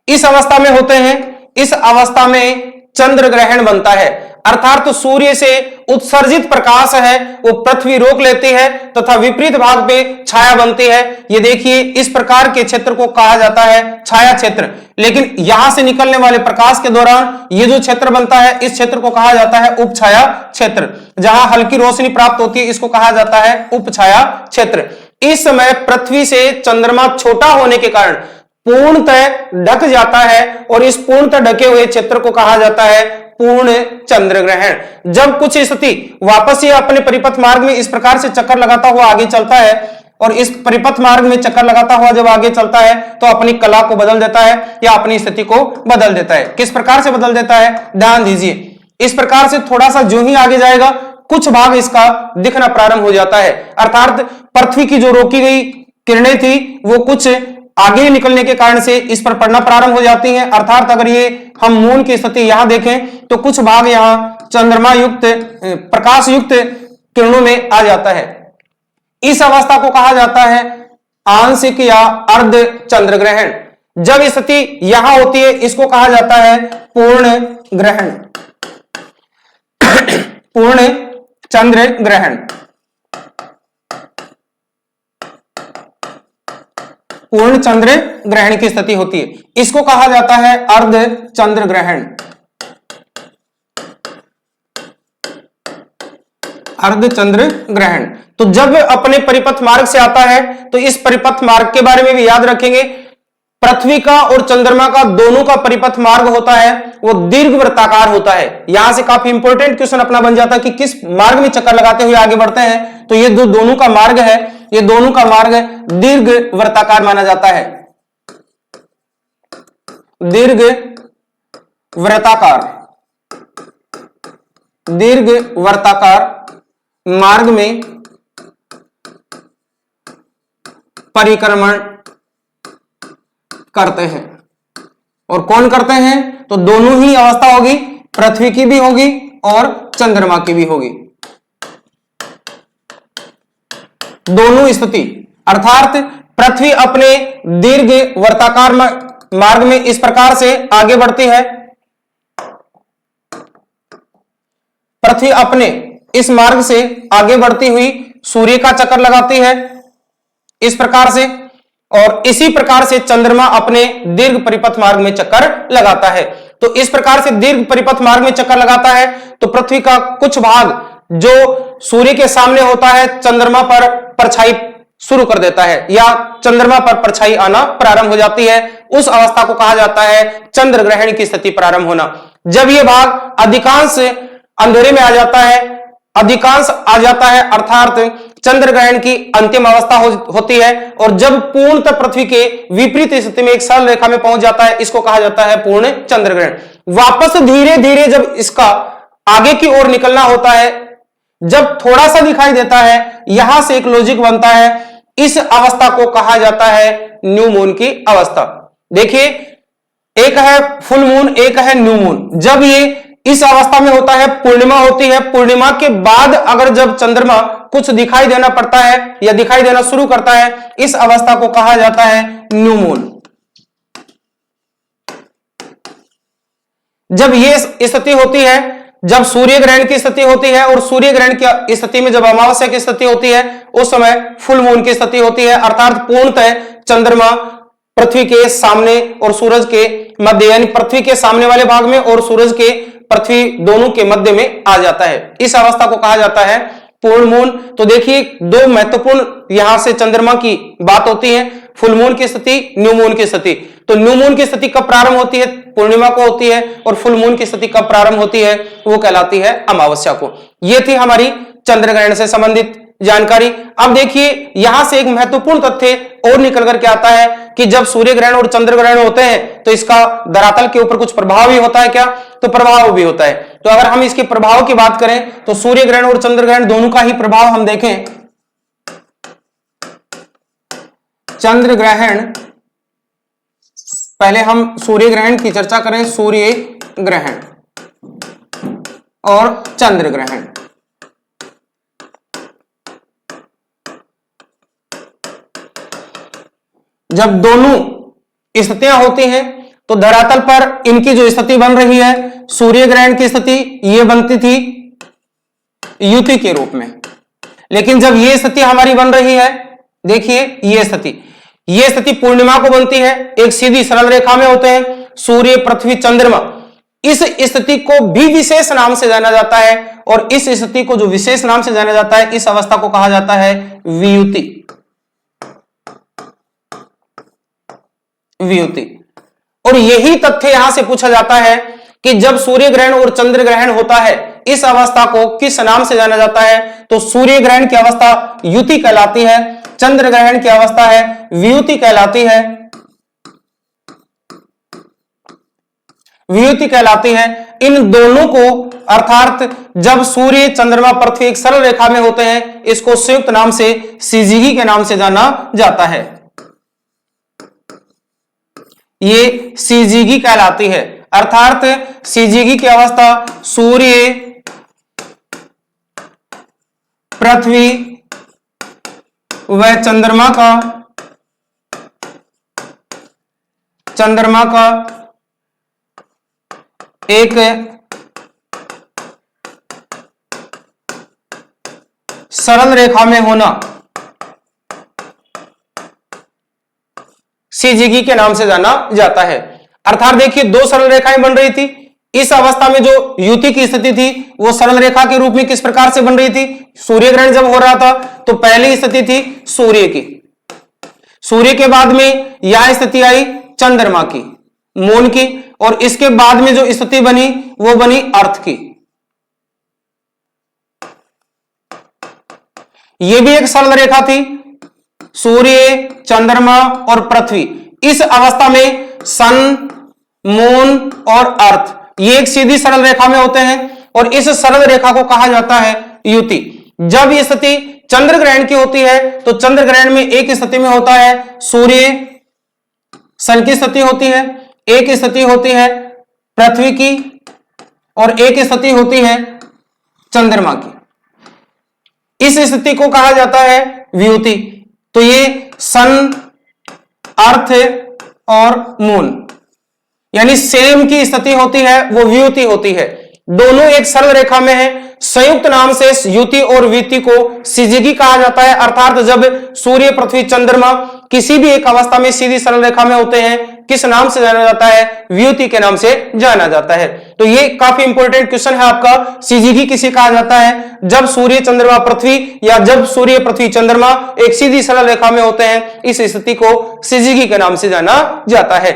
इस अवस्था में होते हैं। इस अवस्था में चंद्र ग्रहण बनता है, अर्थात तो सूर्य से उत्सर्जित प्रकाश है वो पृथ्वी रोक लेती है तथा विपरीत भाग पे छाया बनती है। ये देखिए इस प्रकार के क्षेत्र को कहा जाता है छाया क्षेत्र। लेकिन यहां से निकलने वाले प्रकाश के दौरान ये जो क्षेत्र बनता है इस क्षेत्र को कहा जाता है उपछाया क्षेत्र। जहां हल्की रोशनी प्राप्त होती है इसको कहा जाता है उपछाया क्षेत्र। इस समय पृथ्वी से चंद्रमा छोटा होने के कारण पूर्णतः ढक जाता है और इस पूर्णतः ढके हुए क्षेत्र को कहा जाता है पूर्ण चंद्र ग्रहण। जब कुछ स्थिति वापस ही अपने परिपथ मार्ग में इस प्रकार से चक्कर लगाता हुआ आगे चलता है और इस परिपथ मार्ग में चक्कर लगाता हुआ जब आगे चलता है तो अपनी कला को बदल देता है या अपनी स्थिति को बदल देता है। किस प्रकार से बदल देता है, ध्यान दीजिए। इस प्रकार से थोड़ा सा जो ही आगे जाएगा कुछ भाग इसका दिखना प्रारंभ हो जाता है, अर्थात पृथ्वी की जो रोकी गई किरणें थी वो कुछ आगे निकलने के कारण से इस पर पड़ना प्रारंभ हो जाती हैं। अर्थात अगर ये हम मून की स्थिति यहां देखें तो कुछ भाग यहां चंद्रमा युक्त प्रकाश युक्त किरणों में आ जाता है। इस अवस्था को कहा जाता है आंशिक या अर्ध चंद्र ग्रहण। जब स्थिति यहां होती है इसको कहा जाता है पूर्ण ग्रहण, पूर्ण चंद्र ग्रहण। पूर्ण चंद्र ग्रहण की स्थिति होती है, इसको कहा जाता है अर्ध चंद्र ग्रहण। अर्ध चंद्र ग्रहण। तो जब अपने परिपथ मार्ग से आता है तो इस परिपथ मार्ग के बारे में भी याद रखेंगे। पृथ्वी का और चंद्रमा का दोनों का परिपथ मार्ग होता है वो दीर्घवृत्ताकार होता है। यहां से काफी इंपॉर्टेंट क्वेश्चन अपना बन जाता है कि किस मार्ग में चक्कर लगाते हुए आगे बढ़ते हैं, तो ये जो दोनों का मार्ग है ये दोनों का मार्ग दीर्घवृत्ताकार माना जाता है। दीर्घवृत्ताकार, दीर्घवृत्ताकार मार्ग में परिक्रमण करते हैं। और कौन करते हैं, तो दोनों ही अवस्था होगी, पृथ्वी की भी होगी और चंद्रमा की भी होगी, दोनों स्थिति। अर्थात पृथ्वी अपने दीर्घवृत्ताकार मार्ग में इस प्रकार से आगे बढ़ती है, पृथ्वी अपने इस मार्ग से आगे बढ़ती हुई सूर्य का चक्कर लगाती है इस प्रकार से, और इसी प्रकार से चंद्रमा अपने दीर्घ परिपथ मार्ग में चक्कर लगाता है। तो इस प्रकार से दीर्घ परिपथ मार्ग में चक्कर लगाता है तो पृथ्वी का कुछ भाग जो सूर्य के सामने होता है चंद्रमा पर परछाई शुरू कर देता है या चंद्रमा पर परछाई आना प्रारंभ हो जाती है। उस अवस्था को कहा जाता है चंद्र ग्रहण की स्थिति प्रारंभ होना। जब यह भाग अधिकांश अंधेरे में आ जाता है, अधिकांश आ जाता है अर्थात चंद्र ग्रहण की अंतिम अवस्था होती है, और जब पूर्णतः पृथ्वी के विपरीत स्थिति में एक सरल रेखा में पहुंच जाता है, इसको कहा जाता है पूर्ण चंद्र ग्रहण। वापस धीरे धीरे जब इसका आगे की ओर निकलना होता है, जब थोड़ा सा दिखाई देता है, यहां से एक लॉजिक बनता है, इस अवस्था को कहा जाता है न्यू मून की अवस्था। देखिए, एक है फुल मून, एक है न्यू मून। जब ये इस अवस्था में होता है, पूर्णिमा होती है, पूर्णिमा के बाद अगर जब चंद्रमा कुछ दिखाई देना पड़ता है या दिखाई देना शुरू करता है, इस अवस्था को कहा जाता है न्यू मून। जब ये स्थिति होती है, जब सूर्य ग्रहण की स्थिति होती है, और सूर्य ग्रहण की स्थिति में जब अमावस्या की स्थिति होती है, उस समय फुल मून की स्थिति होती है, अर्थात पूर्णतः चंद्रमा पृथ्वी के सामने और सूरज के मध्य, यानी पृथ्वी के सामने वाले भाग में और सूरज के पृथ्वी दोनों के मध्य में आ जाता है। इस अवस्था को कहा जाता है पूर्ण मून। तो देखिए, दो महत्वपूर्ण यहां से चंद्रमा की बात होती है, फुल मून की स्थिति, न्यू मून की स्थिति। तो न्यू मून की स्थिति कब प्रारंभ होती है? पूर्णिमा को होती है, और फुल मून की स्थिति कब प्रारंभ होती है? वो कहलाती है अमावस्या को। ये थी हमारी चंद्र ग्रहण से संबंधित जानकारी। अब देखिए, यहां से एक महत्वपूर्ण तथ्य और निकल करके आता है कि जब सूर्य ग्रहण और चंद्र ग्रहण होते हैं तो इसका धरातल के ऊपर कुछ प्रभाव भी होता है क्या? तो प्रभाव भी होता है। तो अगर हम इसके प्रभाव की बात करें तो सूर्य ग्रहण और चंद्र ग्रहण दोनों का ही प्रभाव हम देखें। चंद्र ग्रहण, पहले हम सूर्य ग्रहण की चर्चा करें। सूर्य ग्रहण और चंद्र ग्रहण, जब दोनों स्थितियां होती हैं तो धरातल पर इनकी जो स्थिति बन रही है, सूर्य ग्रहण की स्थिति ये बनती थी युति के रूप में, लेकिन जब ये स्थिति हमारी बन रही है, देखिए ये स्थिति पूर्णिमा को बनती है, एक सीधी सरल रेखा में होते हैं सूर्य, पृथ्वी, चंद्रमा। इस स्थिति को भी विशेष नाम से जाना जाता है, और इस स्थिति को जो विशेष नाम से जाना जाता है, इस अवस्था को कहा जाता है वियुति। और यही तथ्य यहां से पूछा जाता है कि जब सूर्य ग्रहण और चंद्र ग्रहण होता है, इस अवस्था को किस नाम से जाना जाता है? तो सूर्य ग्रहण की अवस्था युति कहलाती है, चंद्र ग्रहण की अवस्था है वियुति कहलाती है। वियुति कहलाती है। इन दोनों को, अर्थात जब सूर्य, चंद्रमा, पृथ्वी एक सरल रेखा में होते हैं, इसको संयुक्त नाम से सीजीगी के नाम से जाना जाता है। ये सीजीगी कहलाती है, अर्थात सीजीगी की अवस्था सूर्य, पृथ्वी व चंद्रमा का एक सरल रेखा में होना सीजीगी के नाम से जाना जाता है। अर्थात देखिए, दो सरल रेखाएं बन रही थी। इस अवस्था में जो युति की स्थिति थी वो सरल रेखा के रूप में किस प्रकार से बन रही थी? सूर्य ग्रहण जब हो रहा था तो पहली स्थिति थी सूर्य की, सूर्य के बाद में यह स्थिति आई चंद्रमा की, मून की, और इसके बाद में जो स्थिति बनी वो बनी अर्थ की। ये भी एक सरल रेखा थी, सूर्य, चंद्रमा और पृथ्वी। इस अवस्था में सन, मून और अर्थ ये एक सीधी सरल रेखा में होते हैं, और इस सरल रेखा को कहा जाता है युति। जब ये स्थिति चंद्र ग्रहण की होती है तो चंद्र ग्रहण में एक स्थिति में होता है सूर्य, सन की स्थिति होती है, एक स्थिति होती है पृथ्वी की, और एक स्थिति होती है चंद्रमा की। इस स्थिति को कहा जाता है वियुति। तो ये सन, अर्थ और मून यानी सेम की स्थिति होती है, वो वियुति होती है। दोनों एक सरल रेखा में है, संयुक्त नाम से युति और वियुति को सीजीगी कहा जाता है, अर्थात जब सूर्य, पृथ्वी, चंद्रमा किसी भी एक अवस्था में सीधी सरल रेखा में होते हैं, किस नाम से जाना जाता है? वियुति के नाम से जाना जाता है। तो ये काफी इंपॉर्टेंट क्वेश्चन है आपका, सीजीगी किसे कहा जाता है? जब सूर्य, चंद्रमा, पृथ्वी या जब सूर्य, पृथ्वी, चंद्रमा एक सीधी सरल रेखा में होते हैं, इस स्थिति को सीजीगी के नाम से जाना जाता है।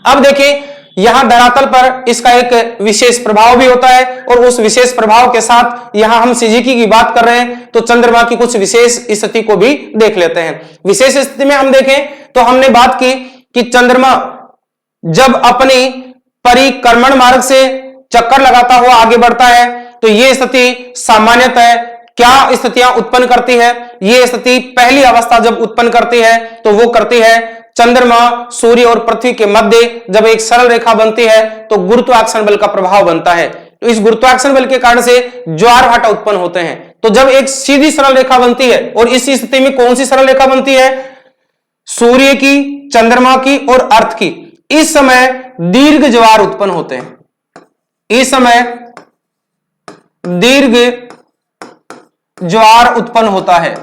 अब देखिए, यहां धरातल पर इसका एक विशेष प्रभाव भी होता है और उस विशेष प्रभाव के साथ यहां हम सीजीगी की बात कर रहे हैं तो चंद्रमा की कुछ विशेष स्थिति को भी देख लेते हैं। विशेष स्थिति में हम देखें तो हमने बात की कि चंद्रमा जब अपनी परिक्रमण मार्ग से चक्कर लगाता हुआ आगे बढ़ता है तो यह स्थिति सामान्यतः क्या स्थितियां उत्पन्न करती है? यह स्थिति पहली अवस्था जब उत्पन्न करती है तो वो करती है चंद्रमा, सूर्य और पृथ्वी के मध्य जब एक सरल रेखा बनती है तो गुरुत्वाकर्षण बल का प्रभाव बनता है। तो इस गुरुत्वाकर्षण बल के कारण से ज्वार भाटा उत्पन्न होते हैं। तो जब एक सीधी सरल रेखा बनती है, और इस स्थिति में कौन सी सरल रेखा बनती है? सूर्य की, चंद्रमा की और अर्थ की। इस समय दीर्घ ज्वार उत्पन्न होते हैं। इस समय दीर्घ ज्वार उत्पन्न होता है।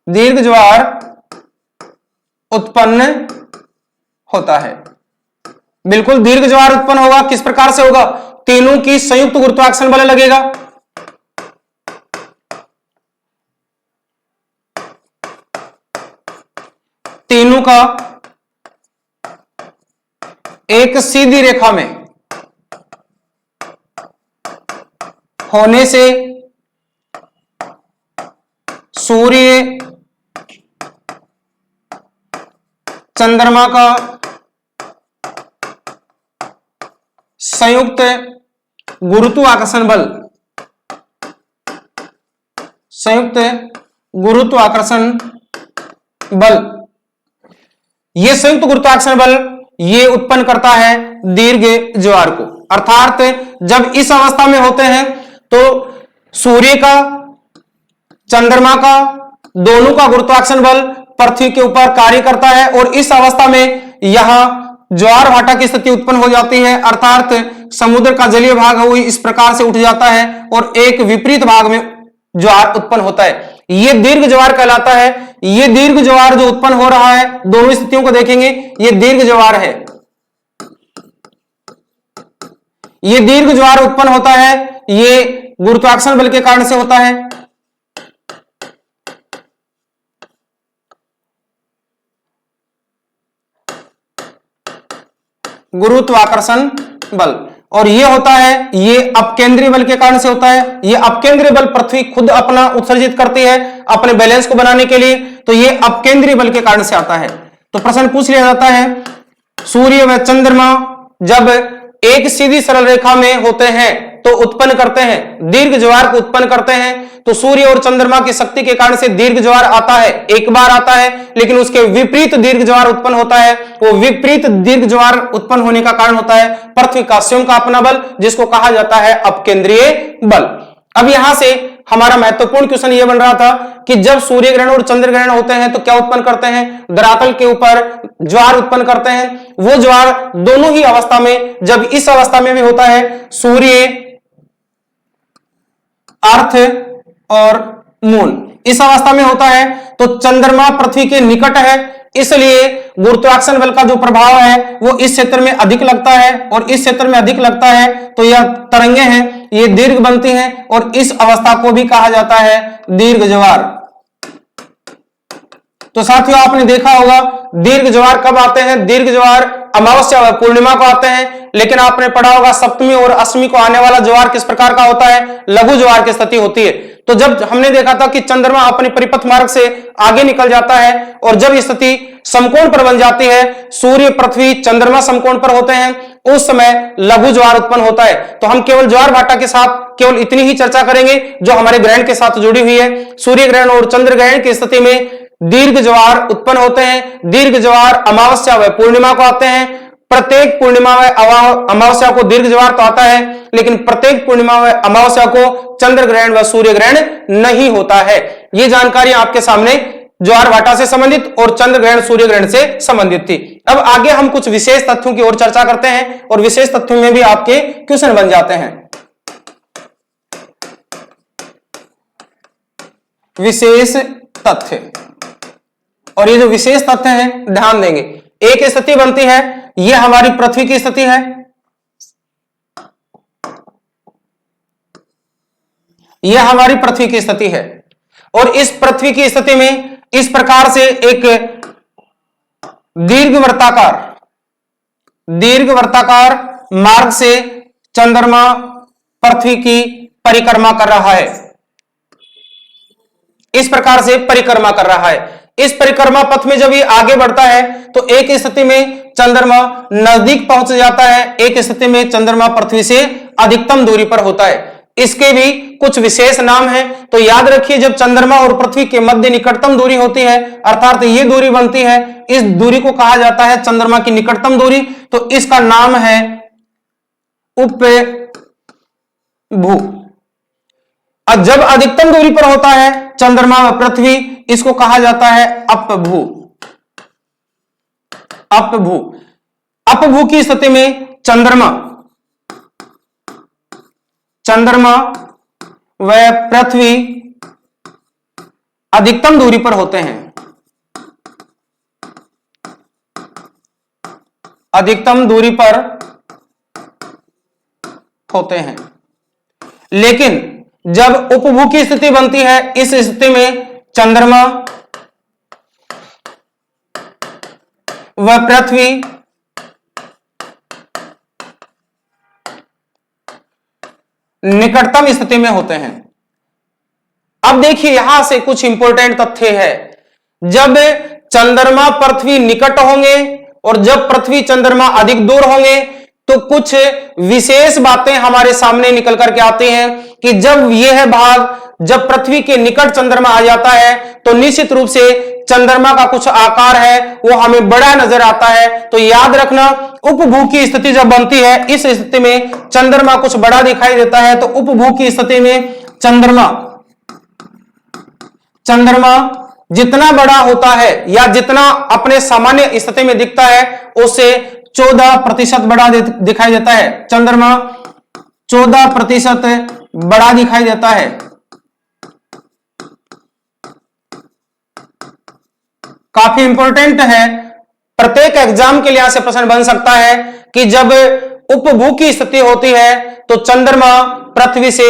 दीर्घ ज्वार उत्पन्न होता है। बिल्कुल दीर्घ ज्वार उत्पन्न होगा। किस प्रकार से होगा? तीनों की संयुक्त गुरुत्वाकर्षण बल लगेगा। तीनों का एक सीधी रेखा में होने से सूर्य, चंद्रमा का संयुक्त गुरुत्वाकर्षण बल, संयुक्त गुरुत्वाकर्षण बल, यह संयुक्त गुरुत्वाकर्षण बल ये उत्पन्न करता है दीर्घ ज्वार को। अर्थात जब इस अवस्था में होते हैं तो सूर्य का, चंद्रमा का, दोनों का गुरुत्वाकर्षण बल पृथ्वी के ऊपर कार्य करता है और इस अवस्था में यहां ज्वार भाटा की स्थिति उत्पन्न हो जाती है। अर्थात समुद्र का जलीय भाग है वो इस प्रकार से उठ जाता है और एक विपरीत भाग में ज्वार उत्पन्न होता है। यह दीर्घ ज्वार कहलाता है। यह दीर्घ ज्वार जो उत्पन्न हो रहा है, दोनों स्थितियों को देखेंगे, यह दीर्घ ज्वार है। यह दीर्घ ज्वार उत्पन्न होता है, यह गुरुत्वाकर्षण बल के कारण से होता है। गुरुत्वाकर्षण बल, और ये होता है, ये अपकेंद्रीय बल के कारण से होता है। ये अपकेंद्रीय बल पृथ्वी खुद अपना उत्सर्जित करती है अपने बैलेंस को बनाने के लिए, तो ये अपकेंद्रीय बल के कारण से आता है। तो प्रश्न पूछ लिया जाता है, सूर्य व चंद्रमा जब एक सीधी सरल रेखा में होते हैं तो उत्पन्न करते हैं दीर्घ ज्वार को उत्पन्न करते हैं। तो सूर्य और चंद्रमा की शक्ति के कारण से दीर्घ ज्वार आता है, एक बार आता है, लेकिन उसके विपरीत दीर्घ ज्वार उत्पन्न होता है। वो विपरीत दीर्घ ज्वार उत्पन्न होने का कारण होता है पृथ्वी का स्वयं का अपना बल, जिसको कहा जाता है अपकेंद्रीय बल। अब यहां से हमारा महत्वपूर्ण क्वेश्चन यह बन रहा था कि जब सूर्य ग्रहण और चंद्र ग्रहण होते हैं तो क्या उत्पन्न करते हैं? धरातल के ऊपर ज्वार उत्पन्न करते हैं। वो ज्वार दोनों ही अवस्था में, जब इस अवस्था में भी होता है सूर्य, अर्थ और मून, इस अवस्था में होता है तो चंद्रमा पृथ्वी के निकट है, इसलिए गुरुत्वाकर्षण बल का जो प्रभाव है वो इस क्षेत्र में अधिक लगता है, और इस क्षेत्र में अधिक लगता है तो यह तरंगे हैं, ये दीर्घ बनती हैं, और इस अवस्था को भी कहा जाता है दीर्घ ज्वार। तो साथियों आपने देखा होगा दीर्घ ज्वार कब आते हैं? दीर्घ ज्वार अमावस्या व पूर्णिमा को आते हैं, लेकिन आपने पढ़ा होगा सप्तमी और अष्टमी को आने वाला ज्वार किस प्रकार का होता है? लघु ज्वार की स्थिति होती है। तो जब हमने देखा था कि चंद्रमा अपने परिपथ मार्ग से आगे निकल जाता है और जब स्थिति समकोण पर बन जाती है, सूर्य, पृथ्वी, चंद्रमा समकोण पर होते हैं, उस समय लघु ज्वार उत्पन्न होता है। तो हम केवल ज्वार भाटा के साथ केवल इतनी ही चर्चा करेंगे जो हमारे ग्रहण के साथ जुड़ी हुई है। सूर्य ग्रहण और चंद्र ग्रहण की स्थिति में दीर्घ ज्वार उत्पन्न होते हैं। दीर्घ ज्वार अमावस्या व पूर्णिमा को आते हैं। प्रत्येक पूर्णिमा व अमावस्या को दीर्घ ज्वार तो आता है, लेकिन प्रत्येक पूर्णिमा व अमावस्या को चंद्र ग्रहण व सूर्य ग्रहण नहीं होता है। ये जानकारी आपके सामने ज्वार भाटा से संबंधित और चंद्र ग्रहण सूर्य ग्रहण से संबंधित थी। अब आगे हम कुछ विशेष तथ्यों की ओर चर्चा करते हैं और विशेष तथ्यों में भी आपके क्वेश्चन बन जाते हैं। विशेष तथ्य। और ये जो विशेष तथ्य है ध्यान देंगे, एक स्थिति बनती है, ये हमारी पृथ्वी की स्थिति है, यह हमारी पृथ्वी की स्थिति है, और इस पृथ्वी की स्थिति में इस प्रकार से एक दीर्घवृत्ताकार मार्ग से चंद्रमा पृथ्वी की परिक्रमा कर रहा है, इस प्रकार से परिक्रमा कर रहा है। इस परिक्रमा पथ में जब ये आगे बढ़ता है तो एक स्थिति में चंद्रमा नजदीक पहुंच जाता है, एक स्थिति में चंद्रमा पृथ्वी से अधिकतम दूरी पर होता है। इसके भी कुछ विशेष नाम हैं, तो याद रखिए जब चंद्रमा और पृथ्वी के मध्य निकटतम दूरी होती है, अर्थात ये दूरी बनती है, इस दूरी को कहा जाता है चंद्रमा की निकटतम दूरी, तो इसका नाम है उपभू। और जब अधिकतम दूरी पर होता है चंद्रमा व पृथ्वी, इसको कहा जाता है अपभू। अपभू की स्थिति में चंद्रमा व पृथ्वी अधिकतम दूरी पर होते हैं, अधिकतम दूरी पर होते हैं। लेकिन जब उपभू की स्थिति बनती है, इस स्थिति में चंद्रमा व पृथ्वी निकटतम स्थिति में होते हैं। अब देखिए यहां से कुछ इंपॉर्टेंट तथ्य है, जब चंद्रमा पृथ्वी निकट होंगे और जब पृथ्वी चंद्रमा अधिक दूर होंगे तो कुछ विशेष बातें हमारे सामने निकल करके आती हैं कि जब यह भाग जब पृथ्वी के निकट चंद्रमा आ जाता है तो निश्चित रूप से चंद्रमा का कुछ आकार है वो हमें बड़ा नजर आता है। तो याद रखना उपभू की स्थिति जब बनती है, इस स्थिति में चंद्रमा कुछ बड़ा दिखाई देता है, तो उपभू की स्थिति में चंद्रमा जितना बड़ा होता है या जितना अपने सामान्य स्थिति में दिखता है उससे 14% बड़ा दिखाई देता है। चंद्रमा 14% बड़ा दिखाई देता है। काफी इंपॉर्टेंट है, प्रत्येक एग्जाम के लिए यहां से प्रश्न बन सकता है कि जब उपभू की स्थिति होती है तो चंद्रमा पृथ्वी से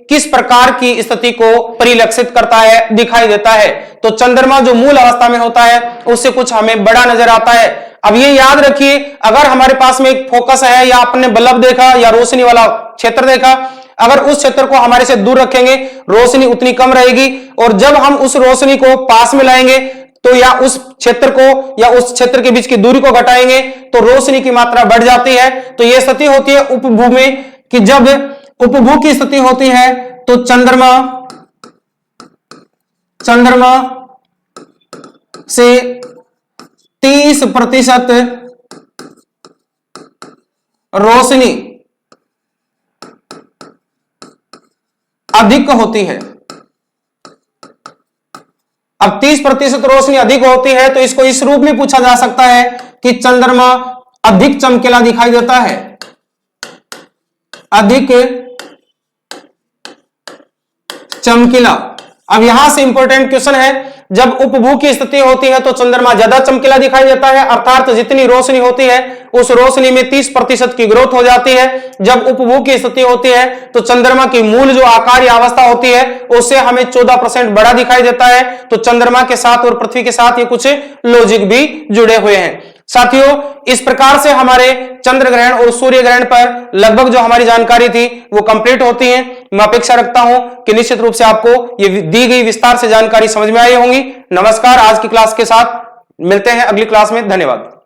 किस प्रकार की स्थिति को परिलक्षित करता है, दिखाई देता है। तो चंद्रमा जो मूल अवस्था में होता है उससे कुछ हमें बड़ा नजर आता है। अब ये याद रखिए, अगर हमारे पास में एक फोकस है या आपने बल्ब देखा या रोशनी वाला क्षेत्र देखा, अगर उस क्षेत्र को हमारे से दूर रखेंगे रोशनी उतनी कम रहेगी, और जब हम उस रोशनी को पास में लाएंगे तो या उस क्षेत्र को या उस क्षेत्र के बीच की दूरी को घटाएंगे तो रोशनी की मात्रा बढ़ जाती है। तो यह स्थिति होती है उपभू में कि जब उपभू की स्थिति होती है तो चंद्रमा से 30% रोशनी अधिक होती है। अब 30% रोशनी अधिक होती है तो इसको इस रूप में पूछा जा सकता है कि चंद्रमा अधिक चमकीला दिखाई देता है, अधिक चमकीला। अब यहां से इंपॉर्टेंट क्वेश्चन है, जब उपभू की स्थिति होती है तो चंद्रमा ज्यादा चमकीला दिखाई देता है, अर्थात जितनी रोशनी होती है उस रोशनी में 30% की ग्रोथ हो जाती है। जब उपभू की स्थिति होती है तो चंद्रमा की मूल जो आकार या अवस्था होती है उससे हमें 14% बड़ा दिखाई देता है। तो चंद्रमा के साथ और पृथ्वी के साथ ये कुछ लॉजिक भी जुड़े हुए हैं। साथियों, इस प्रकार से हमारे चंद्र ग्रहण और सूर्य ग्रहण पर लगभग जो हमारी जानकारी थी वो कंप्लीट होती है। मैं अपेक्षा रखता हूं कि निश्चित रूप से आपको ये दी गई विस्तार से जानकारी समझ में आई होंगी। नमस्कार, आज की क्लास के साथ मिलते हैं अगली क्लास में। धन्यवाद।